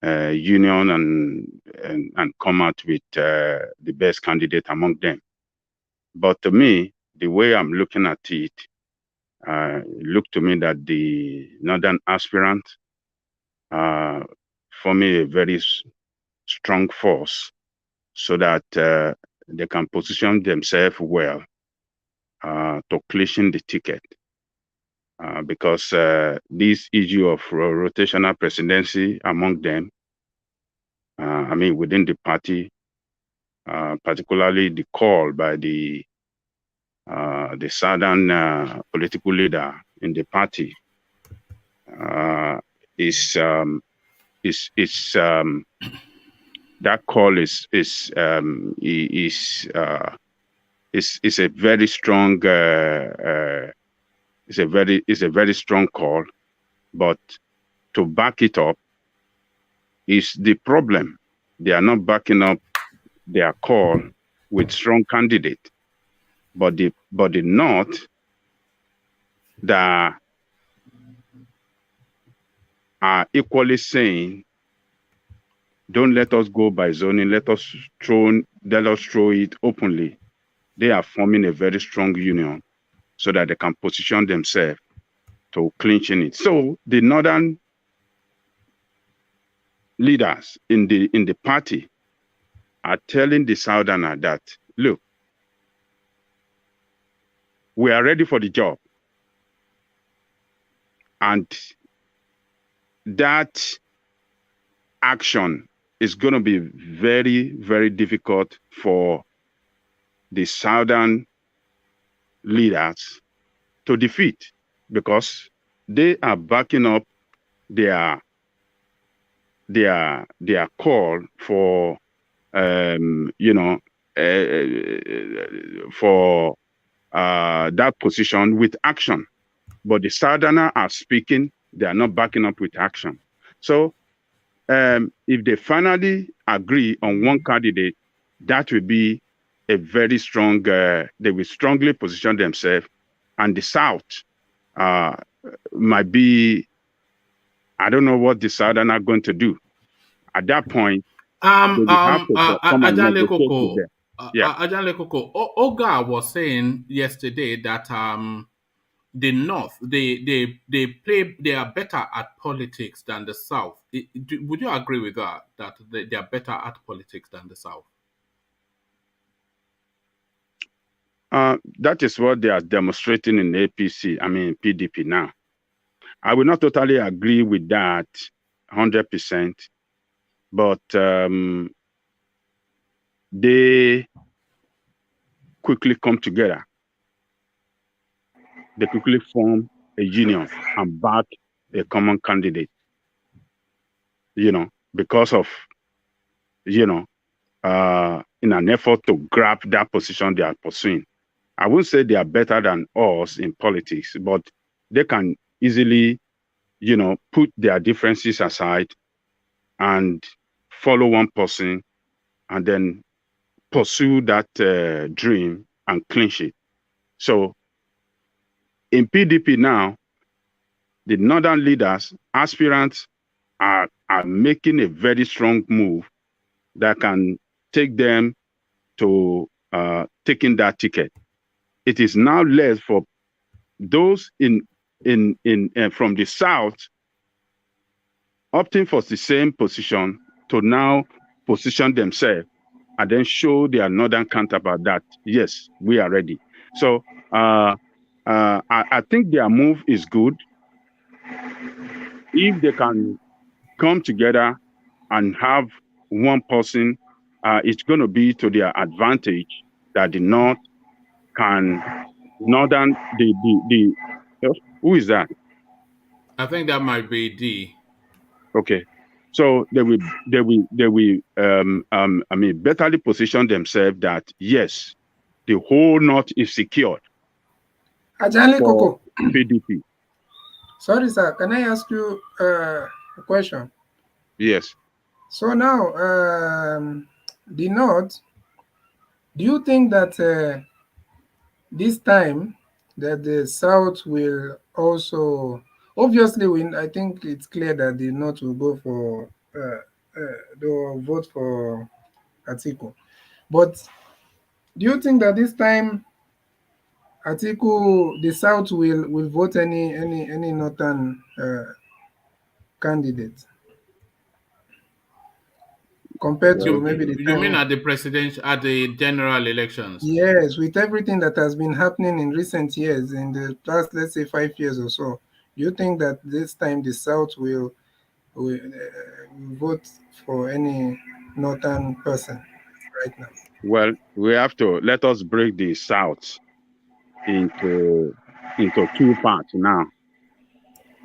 union and come out with the best candidate among them. But to me, the way I'm looking at it, look to me that the northern aspirant forming a very strong force so that they can position themselves well to clinching the ticket. Because this issue of rotational presidency among them, I mean, within the party, particularly the call by the southern political leader in the party, that call is a very strong is a very strong call, but to back it up is the problem. They are not backing up their call with strong candidate, but the North that are equally saying, don't let us go by zoning, let us throw it openly. They are forming a very strong union so that they can position themselves to clinching it. So the northern leaders in the party are telling the southerner that, look, we are ready for the job. And that action is going to be very, very difficult for the southern leaders to defeat, because they are backing up their call for you know, for that position with action. But the Southerners are speaking, they are not backing up with action. So if they finally agree on one candidate, that will be a very strong, they will strongly position themselves. And the South might be, I don't know what the Southern are going to do. At that point, they will have to come and negotiate with them. Yeah. Ajanle Koko, Oga was saying yesterday that the North, they are better at politics than the South. Would you agree with that? That they are better at politics than the South? That is what they are demonstrating in APC, I mean PDP now. I will not totally agree with that 100%, but they quickly come together. They quickly form a union and back a common candidate, you know, because of, you know, in an effort to grab that position they are pursuing. I wouldn't say they are better than us in politics, but they can easily, you know, put their differences aside and follow one person and then pursue that dream and clinch it. So in PDP now, the northern leaders, aspirants are making a very strong move that can take them to taking that ticket. It is now left for those from the South opting for the same position to now position themselves and then show their northern counterpart that, yes, we are ready. So I think their move is good. If they can come together and have one person, it's going to be to their advantage that the North can, who is that? I think that might be D. Okay. So they will I mean, betterly position themselves that, yes, the whole North is secured. Ajanle Koko. PDP. Sorry, sir. Can I ask you a question? Yes. So now, the North, do you think that this time that the South will also, obviously, I think it's clear that the North will go for, they'll vote for Atiku. But do you think that this time Atiku, the South will vote any Northern candidate compared to maybe the time? You mean at the general elections? Yes, with everything that has been happening in recent years, in the past, let's say 5 years or so, do you think that this time the South will vote for any Northern person right now? Well, we have to let us break the South into two parts now.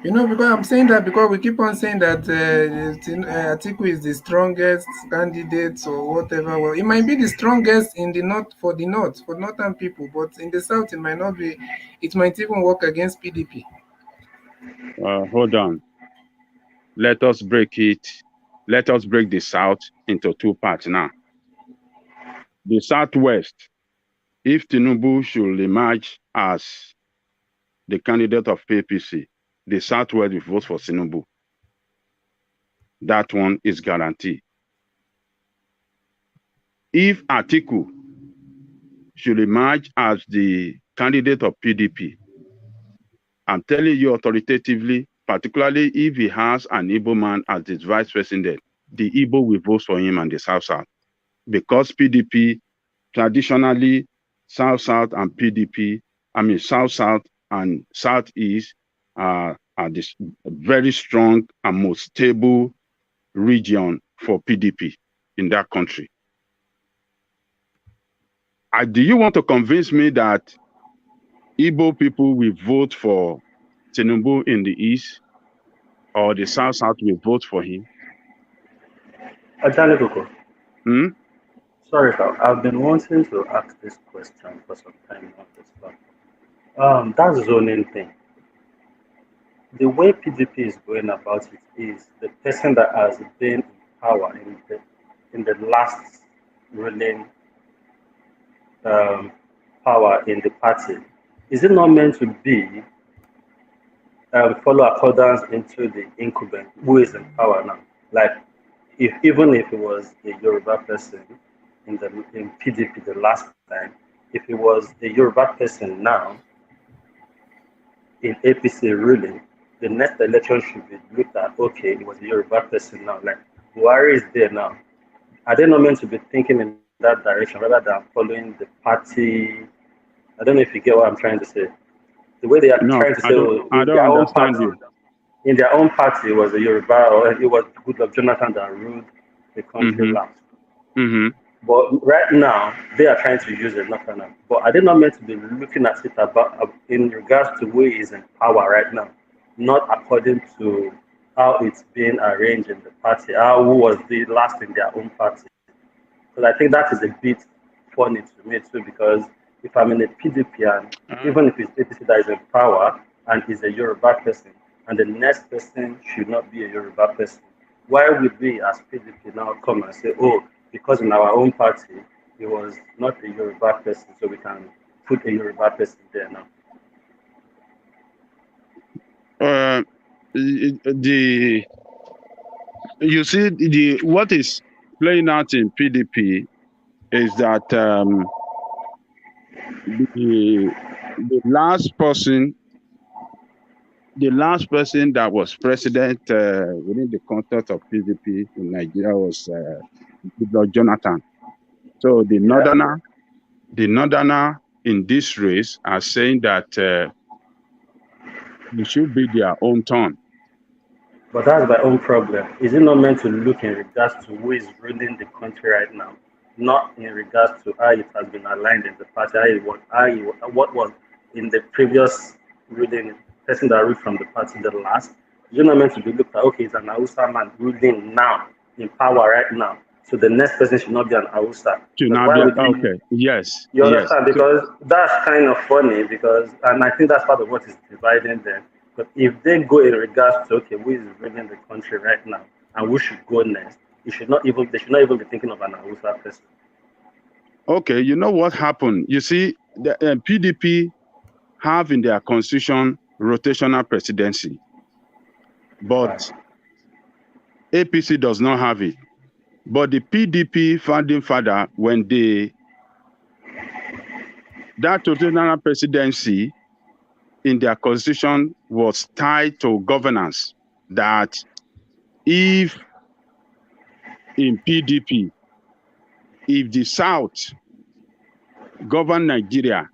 You know, because I'm saying that because we keep on saying that Atiku is the strongest candidate or whatever. Well, it might be the strongest in the North for Northern people, but in the South it might not be. It might even work against PDP. Hold on. Let us break it. Let us break the South into two parts now. The Southwest, if Tinubu should emerge as the candidate of APC, the Southwest will vote for Tinubu. That one is guaranteed. If Atiku should emerge as the candidate of PDP, I'm telling you authoritatively, particularly if he has an Igbo man as his vice president, the Igbo will vote for him and the South-South. Because PDP, traditionally, South-South and PDP, I mean, South-South and Southeast are this very strong and most stable region for PDP in that country. Do you want to convince me that Igbo people will vote for Tinubu in the East, or the South-South will vote for him? Ajanle Koko. Sorry, sir. I've been wanting to ask this question for some time on this platform. That zoning thing. The way PDP is going about it is the person that has been in power in the last ruling power in the party. Is it not meant to be follow accordance into the incumbent who is in power now? Like, even if it was a Yoruba person in PDP the last time, if it was a Yoruba person now in APC ruling, the next election should be looked at. Okay, it was a Yoruba person now. Like, Buhari is there now. Are they not meant to be thinking in that direction rather than following the party? I don't know if you get what I'm trying to say. The way they are trying to say, I don't understand you. In their own party, it was a Yoruba, or it was Goodluck Jonathan that ruled the country last. But right now, they are trying to use it, not now. But are they not meant to be looking at it about in regards to who is in power right now, not according to how it's being arranged in the party, who was the last in their own party? Because I think that is a bit funny to me too, because if I'm in a PDP and even if it's APC that is in power and is a Yoruba person, and the next person should not be a Yoruba person, why would we as PDP now come and say, oh, because in our own party, it was not a Yoruba person, so we can put a Yoruba person there now? You see, what is playing out in PDP is that the last person that was president within the context of PDP in Nigeria was Goodluck Jonathan. So the northerner in this race are saying that it should be their own turn. But that's my own problem. Is it not meant to look in regards to who is ruling the country right now, not in regards to how it has been aligned in the party, what was in the previous ruling, person that ruled from the party the last? Is it not meant to be looked at, okay, it's an Hausa man ruling now, in power right now, so the next person should not be an Hausa. Okay, yes. You understand? Because that's kind of funny, and I think that's part of what is dividing them. But if they go in regards to, okay, who is ruling the country right now and who should go next, they should not even be thinking of an Hausa person. Okay, you know what happened? You see, the PDP have in their constitution rotational presidency, but APC does not have it. But the PDP founding father, when that rotational presidency in their constitution was tied to governance, that if in PDP, if the South govern Nigeria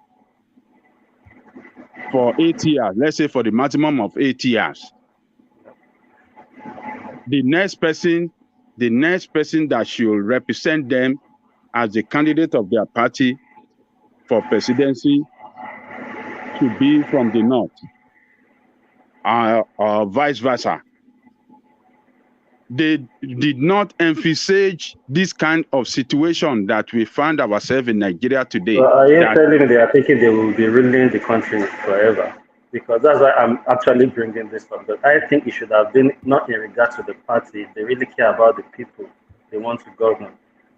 for 8 years, let's say for the maximum of 8 years, the next person that should represent them as the candidate of their party for presidency should be from the North, or vice versa. They did not envisage this kind of situation that we find ourselves in Nigeria today. So are you telling me they are thinking they will be ruling the country forever? Because that's why I'm actually bringing this up. But I think it should have been not in regard to the party. They really care about the people they want to govern.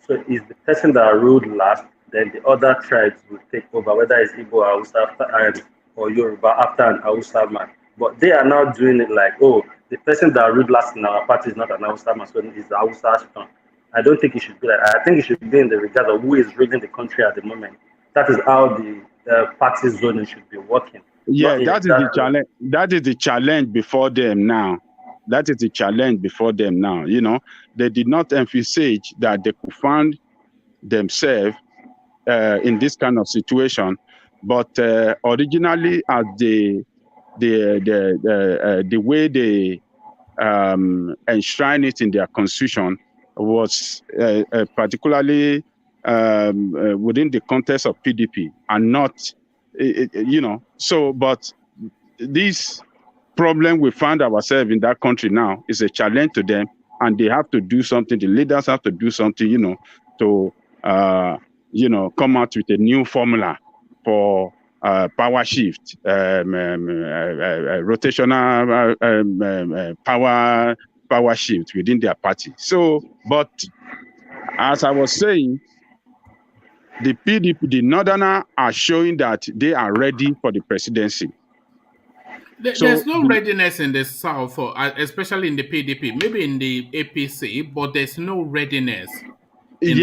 So is the person that ruled last, then the other tribes will take over, whether it's Igbo, Hausa, or Yoruba after an Hausa man. But they are now doing it like, oh, the person that ruled last in our party is not an Hausa man, so it's the Hausa's turn. I don't think it should be like that. I think it should be in the regard of who is ruling the country at the moment. That is how the party zoning should be working. Yeah, that is the challenge. That is the challenge before them now. That is the challenge before them now. You know, they did not envisage that they could find themselves in this kind of situation. But originally, as the way they enshrine it in their constitution was particularly within the context of PDP and not, you know. So, but this problem we find ourselves in that country now is a challenge to them, and they have to do something. The leaders have to do something, you know, to come out with a new formula for power shift, rotational power shift within their party. So, but as I was saying, the PDP, the Northerner, are showing that they are ready for the presidency. There's no readiness in the South, especially in the PDP, maybe in the APC, but there's no readiness in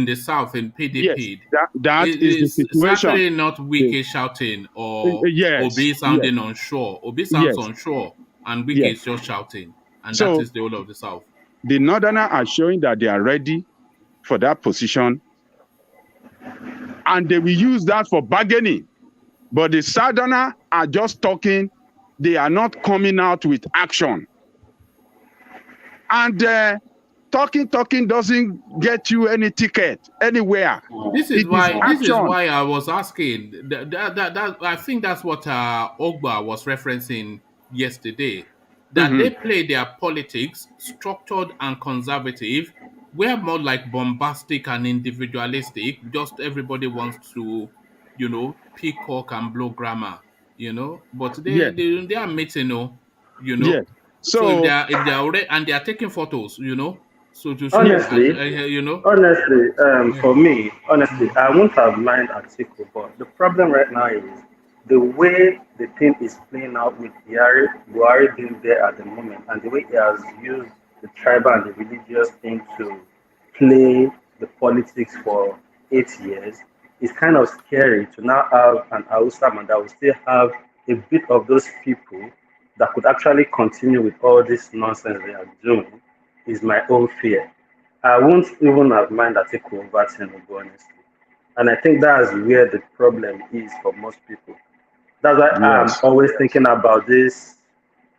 the South in PDP. Yes, that is the situation. Certainly not Wike shouting or Obi sounding unsure. Obi sounds unsure, and Wike is just shouting, and that is the whole of the South. The Northerner are showing that they are ready for that position, and they will use that for bargaining. But the Southerner are just talking; they are not coming out with action. And talking doesn't get you any ticket anywhere. This is why I was asking. That I think that's what Ogba was referencing yesterday. That they play their politics structured and conservative. We're more like bombastic and individualistic. Just everybody wants to, peacock and blow grammar. But they are meeting, So if they are already and they are taking photos, So to honestly, for me, I won't have mind Atiku, but the problem right now is the way the thing is playing out with Buhari being there at the moment, and the way he has used the tribal and the religious thing to play the politics for 8 years, is kind of scary to now have an Hausa man that will still have a bit of those people that could actually continue with all this nonsense they are doing. Is my own fear. I won't even have mind Atiku over Tinubu, honestly. And I think that's where the problem is for most people. That's why I'm always thinking about this,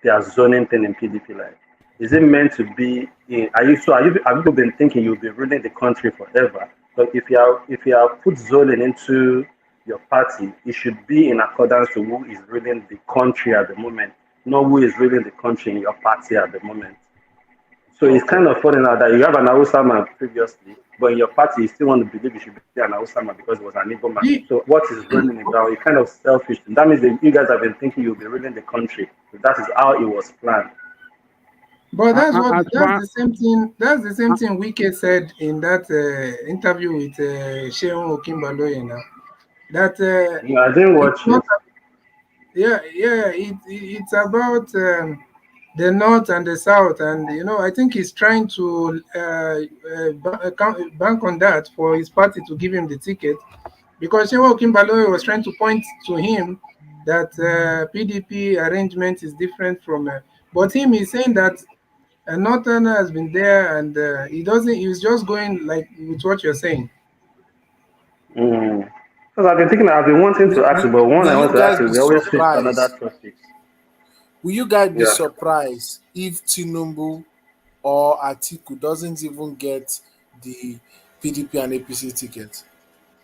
their zoning thing in PDP. Like, is it meant to be? Have you been thinking you'll be ruling the country forever? But if you have put zoning into your party, it should be in accordance to who is ruling the country at the moment, not who is ruling the country in your party at the moment. So it's kind of funny now that you have an Hausa man previously, but in your party you still want to believe you should be an Hausa man because it was an Igbo man. So what is running it down? It's kind of selfish. That means that you guys have been thinking you'll be ruling the country. So that is how it was planned. But that's the same thing. That's the same thing Wike said in that interview with Shehu Okinbaloye now. That I didn't watch it. It's about the North and the South, and I think he's trying to bank on that for his party to give him the ticket, because Shehu Okinbaloye was trying to point to him that PDP arrangement is different from, but he's saying that a Northerner has been there, and he's just going like with what you're saying. Because I've been wanting to ask you, but one I want to ask you, we always switch to another topic. Will you guys be surprised if Tinubu or Atiku doesn't even get the PDP and APC ticket?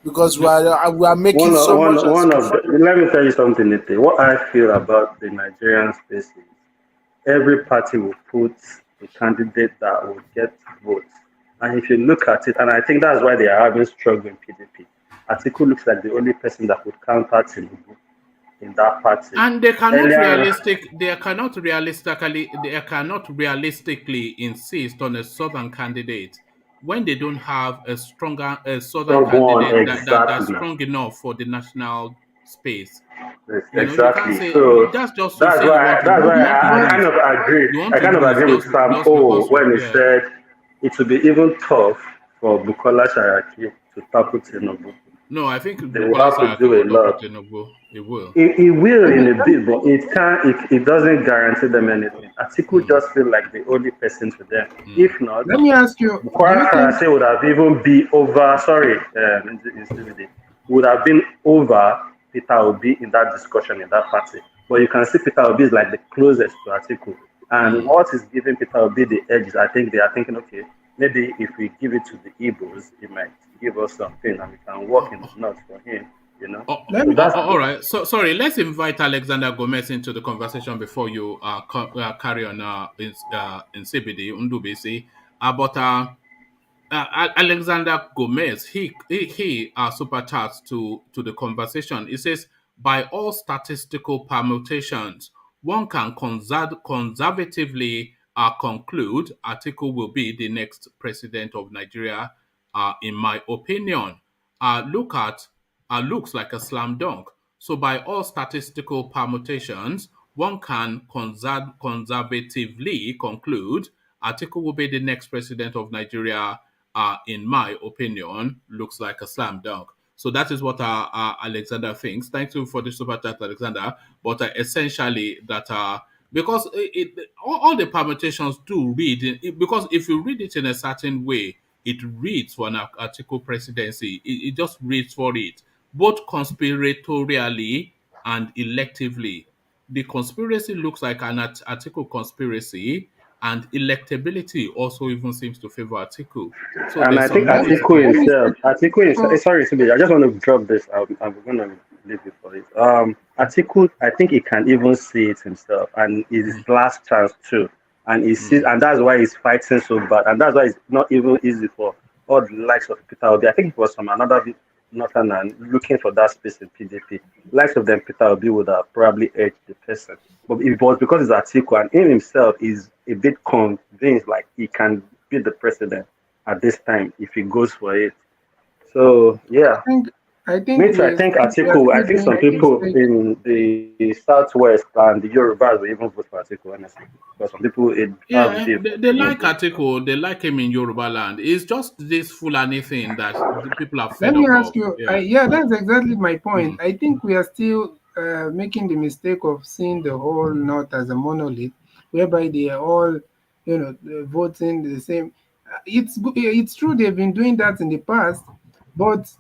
Because we are making let me tell you something, Nite. What I feel about the Nigerian space is every party will put a candidate that will get votes. And if you look at it, and I think that's why they are having struggle in PDP, Atiku looks like the only person that could counter Tinubu in that party. And they cannot realistically insist on a southern candidate when they don't have a stronger southern candidate that's strong enough for the national space. Exactly. So that's why I kind of agree. I kind of agree with Sam when he said it would be even tough for Bukola Saraki to tackle Tinubu. No, I think they will have to do a lot. It will. It will in a bit, but it doesn't guarantee them anything. Atiku just feel like the only person to them. If not, let me ask you. Bukola Saraki would have even been over. Would have been over Peter Obi in that discussion in that party. But you can see Peter Obi is like the closest to Atiku. And what is giving Peter Obi the edge is I think they are thinking, okay, maybe if we give it to the Igbos, it might give us something and we can work in the north for him, all right. So sorry, let's invite Alexander Gomez into the conversation before you carry on in CBD, Undubisi. But Alexander Gomez, he super chats to the conversation. He says, by all statistical permutations, one can conservatively conclude Atiku will be the next president of Nigeria. In my opinion, looks like a slam dunk. So by all statistical permutations, one can conservatively conclude Atiku will be the next president of Nigeria. In my opinion, looks like a slam dunk. So that is what Alexander thinks. Thank you for the super chat, Alexander. But essentially, that because all the permutations do read, because if you read it in a certain way, it reads for an article presidency. It just reads for it, both conspiratorially and electively. The conspiracy looks like an article conspiracy, and electability also even seems to favor Atiku. So And there's I think some merit Atiku there. himself, sorry, Subi, I just want to drop this. I'm going to leave it for it. Atiku, I think he can even see it himself, and it's his last chance too. And he sees, and that's why he's fighting so bad, and that's why it's not even easy for all the likes of Peter Obi. I think it was from another northern and looking for that space in PDP. Likes of them, Peter Obi would have probably edged the person, but it was because it's Atiku, and him himself is a bit convinced like he can be the president at this time if he goes for it. So yeah. I think Atiku. I think some people in the southwest and the Yorubas will even vote for Atiku, honestly. Because some people they like Atiku, they like him in Yoruba land. It's just this Fulani thing that the people are fed Let me up ask of. you, that's exactly my point. I think we are still making the mistake of seeing the whole North as a monolith, whereby they are all, voting the same. It's true they've been doing that in the past, but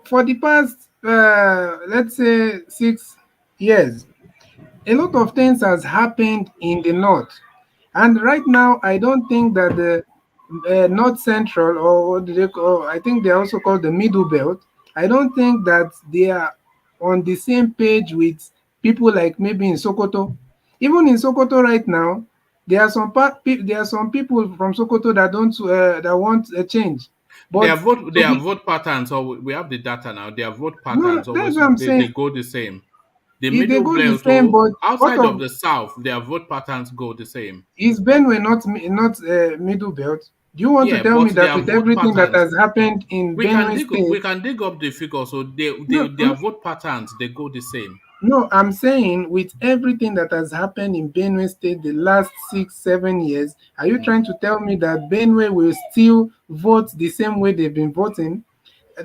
for the past, let's say 6 years, a lot of things has happened in the north, and right now I don't think that the north central, or what do they call, I think they're also called the middle belt, I don't think that they are on the same page with people like maybe in Sokoto. Even in Sokoto right now, there are some people from Sokoto that don't that want a change, but Their vote patterns, or we have the data now, their vote no, patterns that's always what I'm they saying. go the same. The If they middle go the belt, same, but what outside of of the south, their vote patterns go the same. is Benue not middle belt? Do you want to Yeah, tell me but that their with vote everything that patterns, has happened in Benue we State? can dig up the figures, so No, their vote patterns they go the same. no, I'm saying with everything that has happened in Benue State the last 6-7 years, are you trying to tell me that Benue will still vote the same way they've been voting?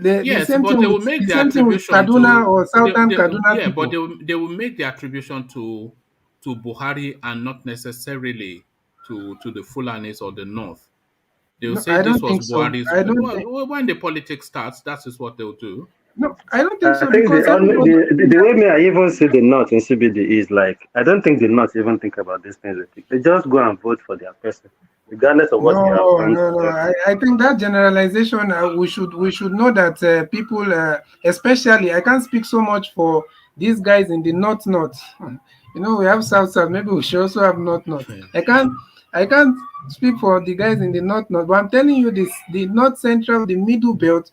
Yes, but they will make The the same thing with attribution Kaduna to or Southern Kaduna yeah, but people. they will make the attribution to Buhari and not necessarily to the Fulanis or the North. They'll No, say I this don't was think so. Buhari's. I don't think. When the politics starts, that is what they'll do. No, I don't think I so think because everybody. the way me I even see the North in CBD is like I don't think the North even think about these things. They just go and vote for their person, regardless of what he has No, done no, for no. them. I think that generalization, we should know that people, especially, I can't speak so much for these guys in the north. We have south. Maybe we should also have north. I can't speak for the guys in the north, but I'm telling you this: the north central, the middle belt.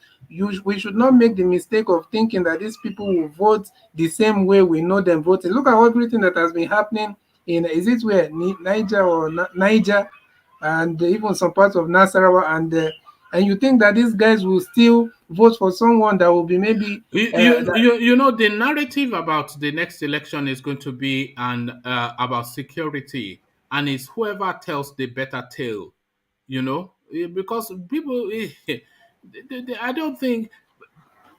We should not make the mistake of thinking that these people will vote the same way we know them voting. Look at everything that has been happening in, is it where Niger or Niger, and even some parts of Nasarawa, and you think that these guys will still vote for someone that will be maybe The narrative about the next election is going to be about security, and it's whoever tells the better tale. Because people, I don't think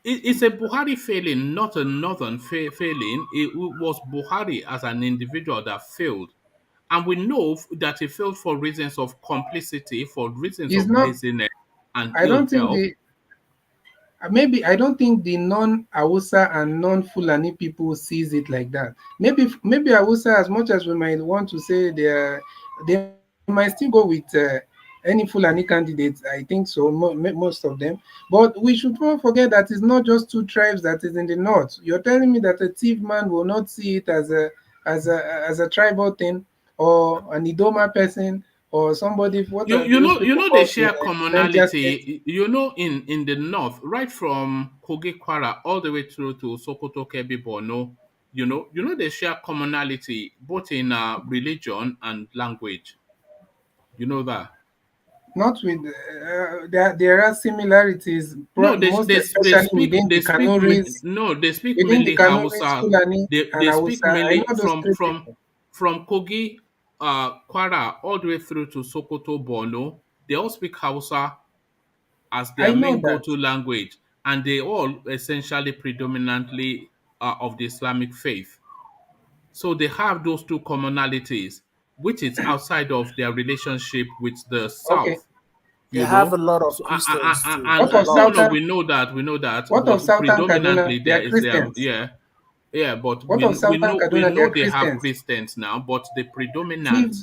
it's a Buhari failing, not a northern failing. It was Buhari as an individual that failed. And we know that he failed for reasons of complicity, for reasons is of not. laziness and I ill don't think health. the maybe I don't think the non-Hausa and non-Fulani people sees it like that. Maybe Hausa, as much as we might want to say they might still go with any Fulani candidates. I think so, most of them. But we should not forget that it's not just two tribes that is in the north. You're telling me that a thief man will not see it as a tribal thing, or an Idoma person, or somebody. What are You those know, people they called in share Niger State? commonality. You know, in the north, right from Kogi Kwara all the way through to Sokoto, Kebbi, Borno. You know, they share commonality both in religion and language. You know that. Not with there are similarities, No, most especially within the Kanuris, no, they speak within the mainly Kanuris, Hausa. Fulani, and They speak Hausa. I mainly know those three people. from Kogi, Kwara, all the way through to Sokoto, Borno. They all speak Hausa as I their know main that. go-to language, and they all essentially predominantly are of the Islamic faith. So they have those two commonalities, which is outside of their relationship with the Okay. South. They You have a know, lot of so Christians too. What A of lot. no, Southern? we know that, What of but Southern predominantly Kaduna? They there are is their, Christians. but What of Southern we Kaduna? They know are they have Christians. Christians now, but the Tiv, predominant.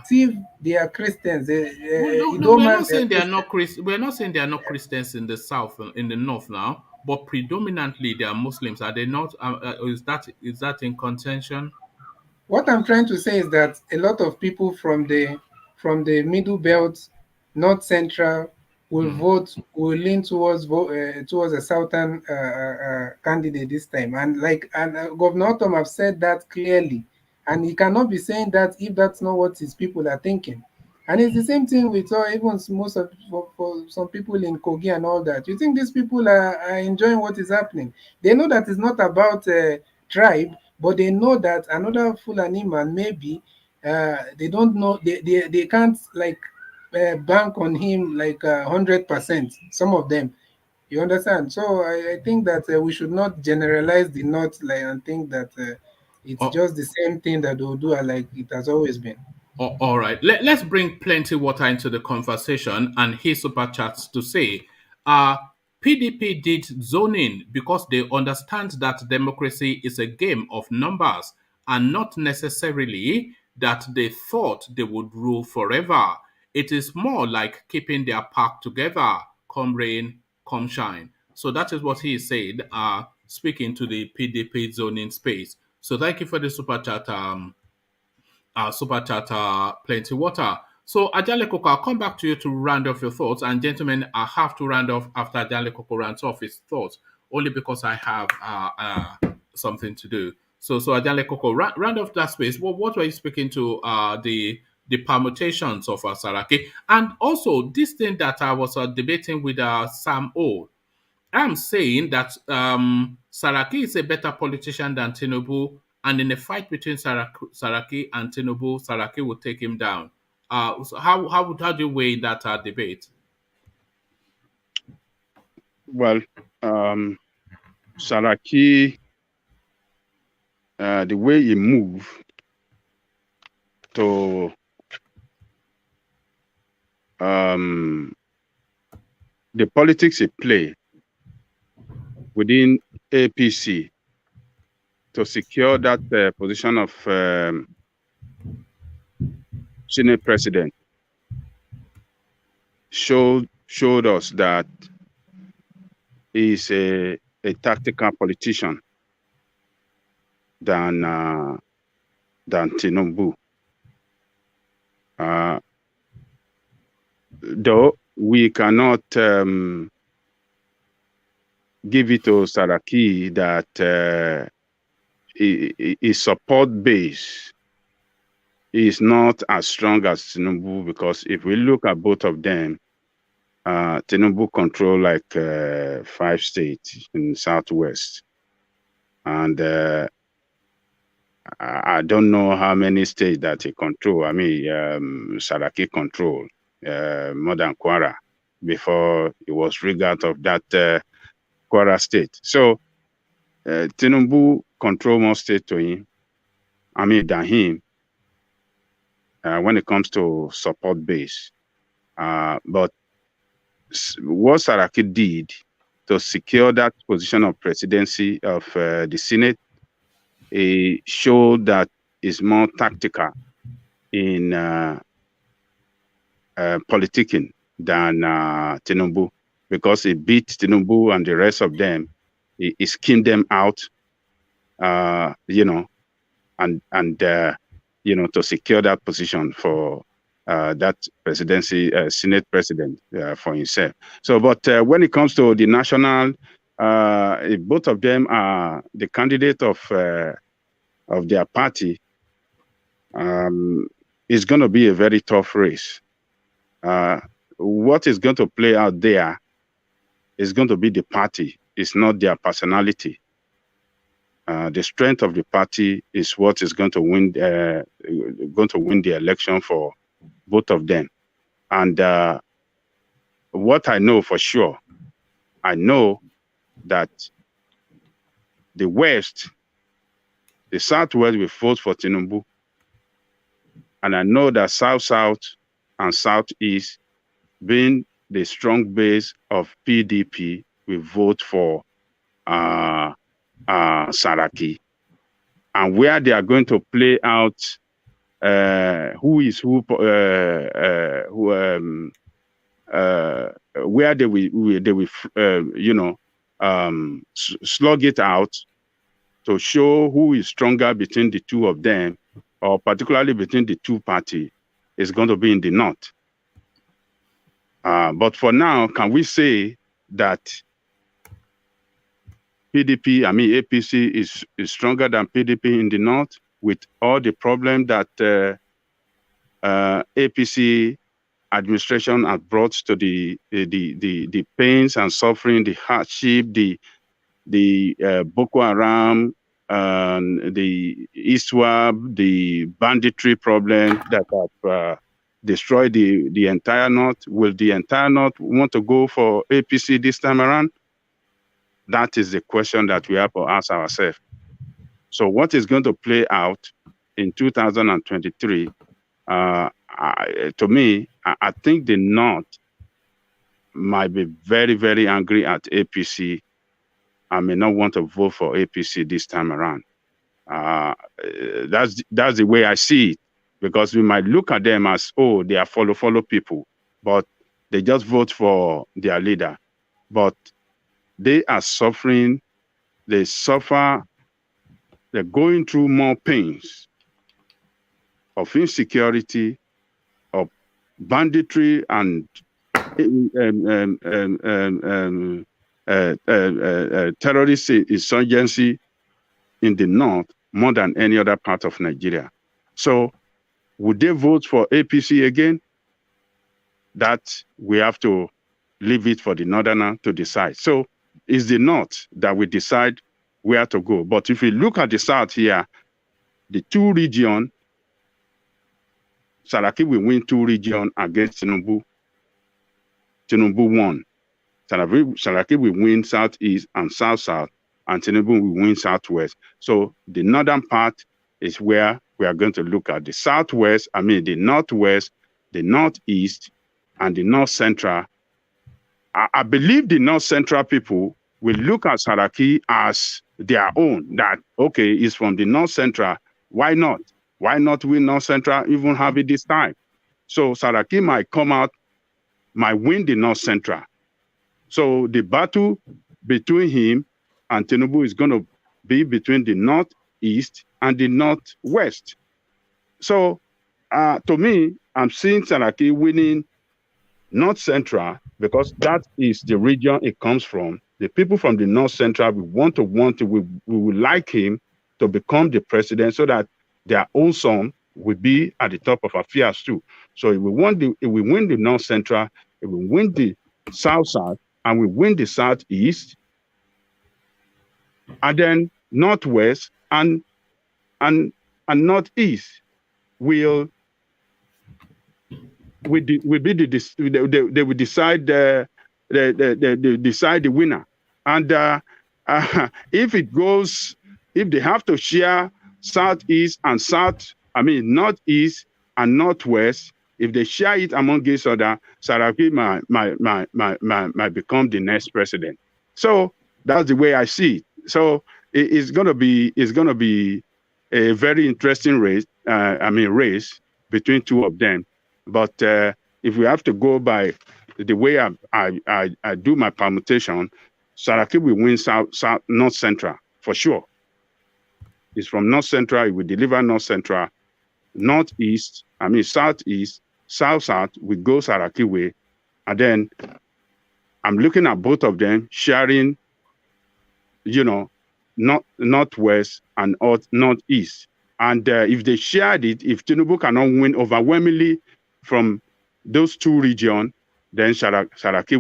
Tiv, they are Christians. Well, no, we are Idomas, not they are saying they are Christians. not We are not saying they are not Christians in the south, in the north now, but predominantly they are Muslims. Are they not? Is that in contention? What I'm trying to say is that a lot of people from the middle belt, north central, will lean towards a southern candidate this time. And Governor Tom have said that clearly, and he cannot be saying that if that's not what his people are thinking. And it's the same thing with even most of for some people in Kogi and all that. You think these people are enjoying what is happening? They know that it's not about tribe, but they know that another Fulani man maybe they don't know they can't like bank on him like 100%. Some of them, you understand. So I think that we should not generalize the North like and think that it's Oh, just the same thing that they'll do like it has always been. all right. Let's bring plenty water into the conversation and his super chats to say, PDP did zoning because they understand that democracy is a game of numbers and not necessarily that they thought they would rule forever. It is more like keeping their pack together, come rain, come shine. So that is what he said, speaking to the PDP zoning space. So thank you for the super chat, super chat, plenty water. So Ajale Koko, I'll come back to you to round off your thoughts. And gentlemen, I have to round off after Ajale Koko rounds off his thoughts, only because I have something to do. So Ajale Koko, round off that space. What were you speaking to the permutations of Saraki? And also this thing that I was debating with Sam O. I'm saying that Saraki is a better politician than Tinubu, and in a fight between Saraki and Tinubu, Saraki will take him down. So how do you weigh that debate? Well, Saraki, the way he moved to the politics he play within APC to secure that position of Senate president showed us that he's a tactical politician than Tinubu. Though we cannot give it to Saraki that his support base is not as strong as Tinubu, because if we look at both of them, Tinubu control like 5 states in Southwest, and I don't know how many states that he control. I mean, Saraki control more than Kwara before he was rigged out of that Kwara state. So Tinubu control more states to him, than him when it comes to support base. But what Saraki did to secure that position of presidency of the Senate, he showed that is more tactical in politicking than Tinubu, because he beat Tinubu and the rest of them. He skinned them out, and to secure that position for that presidency, Senate president for himself. So, but when it comes to the national, if both of them are the candidate of their party, it's going to be a very tough race. What is going to play out there is going to be the party. It's not their personality. The strength of the party is what is going to win the election for both of them. And what I know for sure, I know that the West, the Southwest will vote for Tinubu. And I know that South and Southeast, being the strong base of PDP, will vote for Saraki. And where they are going to play out who is who, where they will slug it out to show who is stronger between the two of them, or particularly between the two parties, is going to be in the north. But for now, can we say that APC is stronger than PDP in the north, with all the problem that APC administration has brought to the pains and suffering, the hardship, the Boko Haram, the ISWAP, the banditry problem that have destroyed the entire north? Will the entire north want to go for APC this time around? That is the question that we have to ask ourselves. So what is going to play out in 2023? To me, I think the North might be very, very angry at APC. I may not want to vote for APC this time around. That's the way I see it, because we might look at them as, oh, they are follow people, but they just vote for their leader. But they are suffering. They suffer. They're going through more pains of insecurity, of banditry, and terrorist insurgency in the north more than any other part of Nigeria. So would they vote for APC again? That we have to leave it for the northerner to decide. So it's the north that we decide where to go. But if we look at the south here, the two regions, Saraki will win two regions against Tinubu. Tinubu won. Saraki will win southeast and south-south, and Tinubu will win southwest. So the northern part is where we are going to look at. The southwest, the northwest, the northeast, and the north central. I believe the north central people will look at Saraki as their own, that, okay, it's from the north central. Why not? Why not we north central even have it this time? So Saraki might come out, might win the north central. So the battle between him and Tinubu is going to be between the northeast and the northwest. So to me, I'm seeing Saraki winning north central, because that is the region it comes from. The people from the north central we would like him to become the president, so that their own son will be at the top of affairs too. So if we win the north central, if we win the south, and we win the southeast, and then northwest and northeast will decide the winner. And if they have to share southeast and northeast and northwest, if they share it among each other, Saraki might become the next president. So that's the way I see it. So it's gonna be a very interesting race. Race between two of them. But if we have to go by the way I do my permutation, Saraki will win north central for sure. It's from north central. It will deliver north central, southeast, South will go Saraki way, and then I'm looking at both of them sharing, northwest and northeast. And if they shared it, if Tinubu cannot win overwhelmingly from those two regions, then Saraki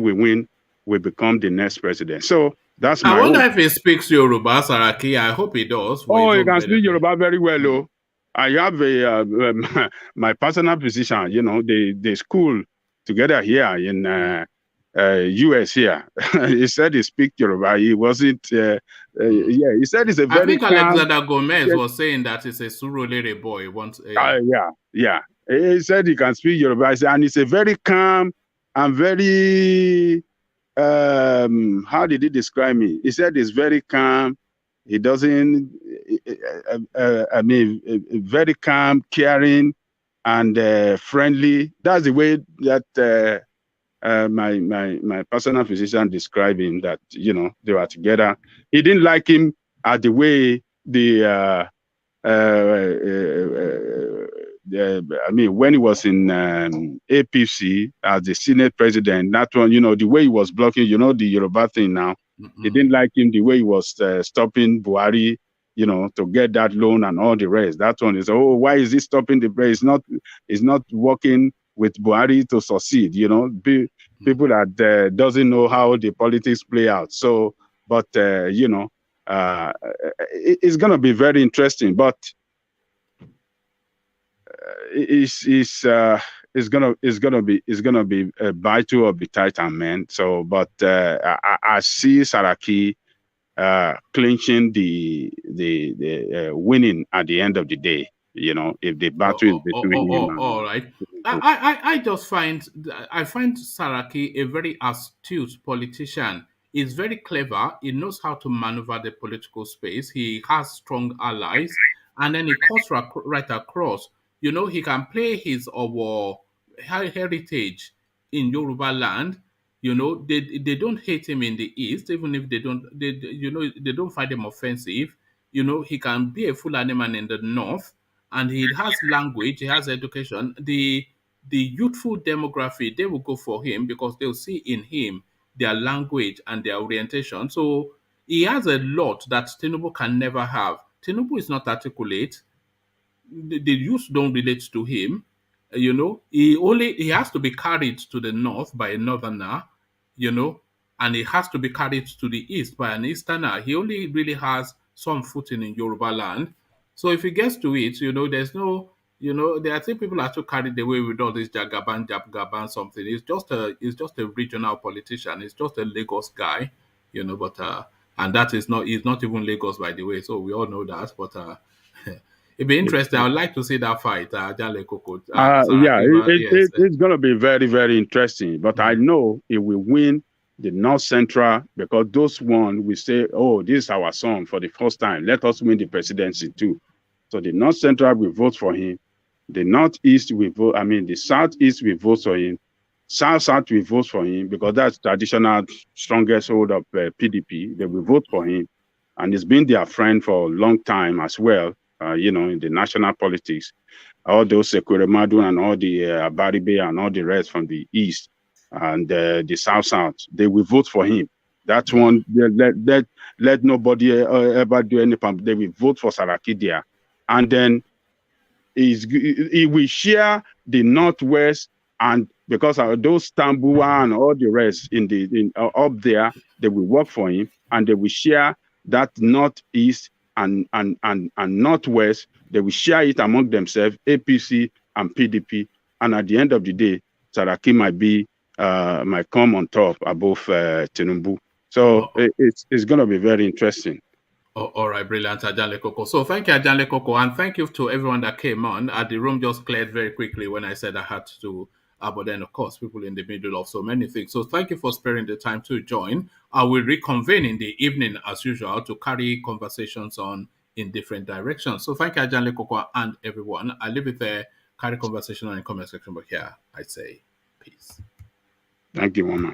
will become the next president. So that's I my wonder own. if he speaks Yoruba, Saraki. I hope he does. Oh, he can speak Yoruba very well, oh. I have my personal physician, they school together here in US here. He said he speaks Yoruba. He wasn't, he said he's a very I think calm. Alexander Gomez was saying that he's a Surulere boy. Yeah. He said he can speak Yoruba, and he's a very calm and very, how did he describe me? He said he's very calm. He doesn't, very calm, caring, and friendly. That's the way that my personal physician described him, that, they were together. He didn't like him at the way when he was in APC as the Senate president, that one, the way he was blocking, the Yoruba thing now, he didn't like him the way he was stopping Buhari, to get that loan and all the rest. That one is, why is he stopping the break? It's not working with Buhari to succeed, people that doesn't know how the politics play out. So, but, it's going to be very interesting, but it's gonna be a battle of the Titan, man. So, but I see Saraki clinching the winning at the end of the day. If the battle is between him. All right. I find Saraki a very astute politician. He's very clever. He knows how to maneuver the political space. He has strong allies, and then he cuts right across. He can play his heritage in Yoruba land. They don't hate him in the East, even if they don't find him offensive. He can be a Fulani man in the North, and he has language, he has education. The youthful demography, they will go for him because they'll see in him their language and their orientation. So he has a lot that Tinubu can never have. Tinubu is not articulate. The youth don't relate to him. He has to be carried to the north by a northerner, and he has to be carried to the east by an easterner. He only really has some footing in Yoruba land. So if he gets to it, there's no, there are still people are too carried away with all this Jagaban something. It's just a regional politician. It's just a Lagos guy, but and that is not, he's not even Lagos, by the way. So we all know that, but it'd be interesting. I would like to see that fight, Jale Koko. It's going to be very, very interesting. But I know it will win the North Central, because those one will say, "Oh, this is our son for the first time. Let us win the presidency too." So the North Central will vote for him. The Northeast will vote. The Southeast will vote for him. South will vote for him because that's traditional strongest hold of PDP. They will vote for him, and he's been their friend for a long time as well. In the national politics, all those Sekweremadun and all the Abaribe and all the rest from the East and the South, they will vote for him. That's one. Let nobody ever do anything. They will vote for Saraki there, and then he will share the Northwest, and because those Tambua and all the rest up there, they will work for him, and they will share that Northeast and Northwest. They will share it among themselves, APC and PDP, and at the end of the day, Saraki might come on top above Tinubu. So it's going to be very interesting. All right, brilliant, Ajanle Koko. So thank you, Ajanle Koko, and thank you to everyone that came on. The room just cleared very quickly when I said I had to, but then of course people in the middle of so many things. So thank you for sparing the time to join. I will reconvene in the evening as usual to carry conversations on in different directions. So thank you, Ajanle Koko, and everyone. I leave it there. Carry conversation on in the comment section, but here I say peace. Thank you, Mama.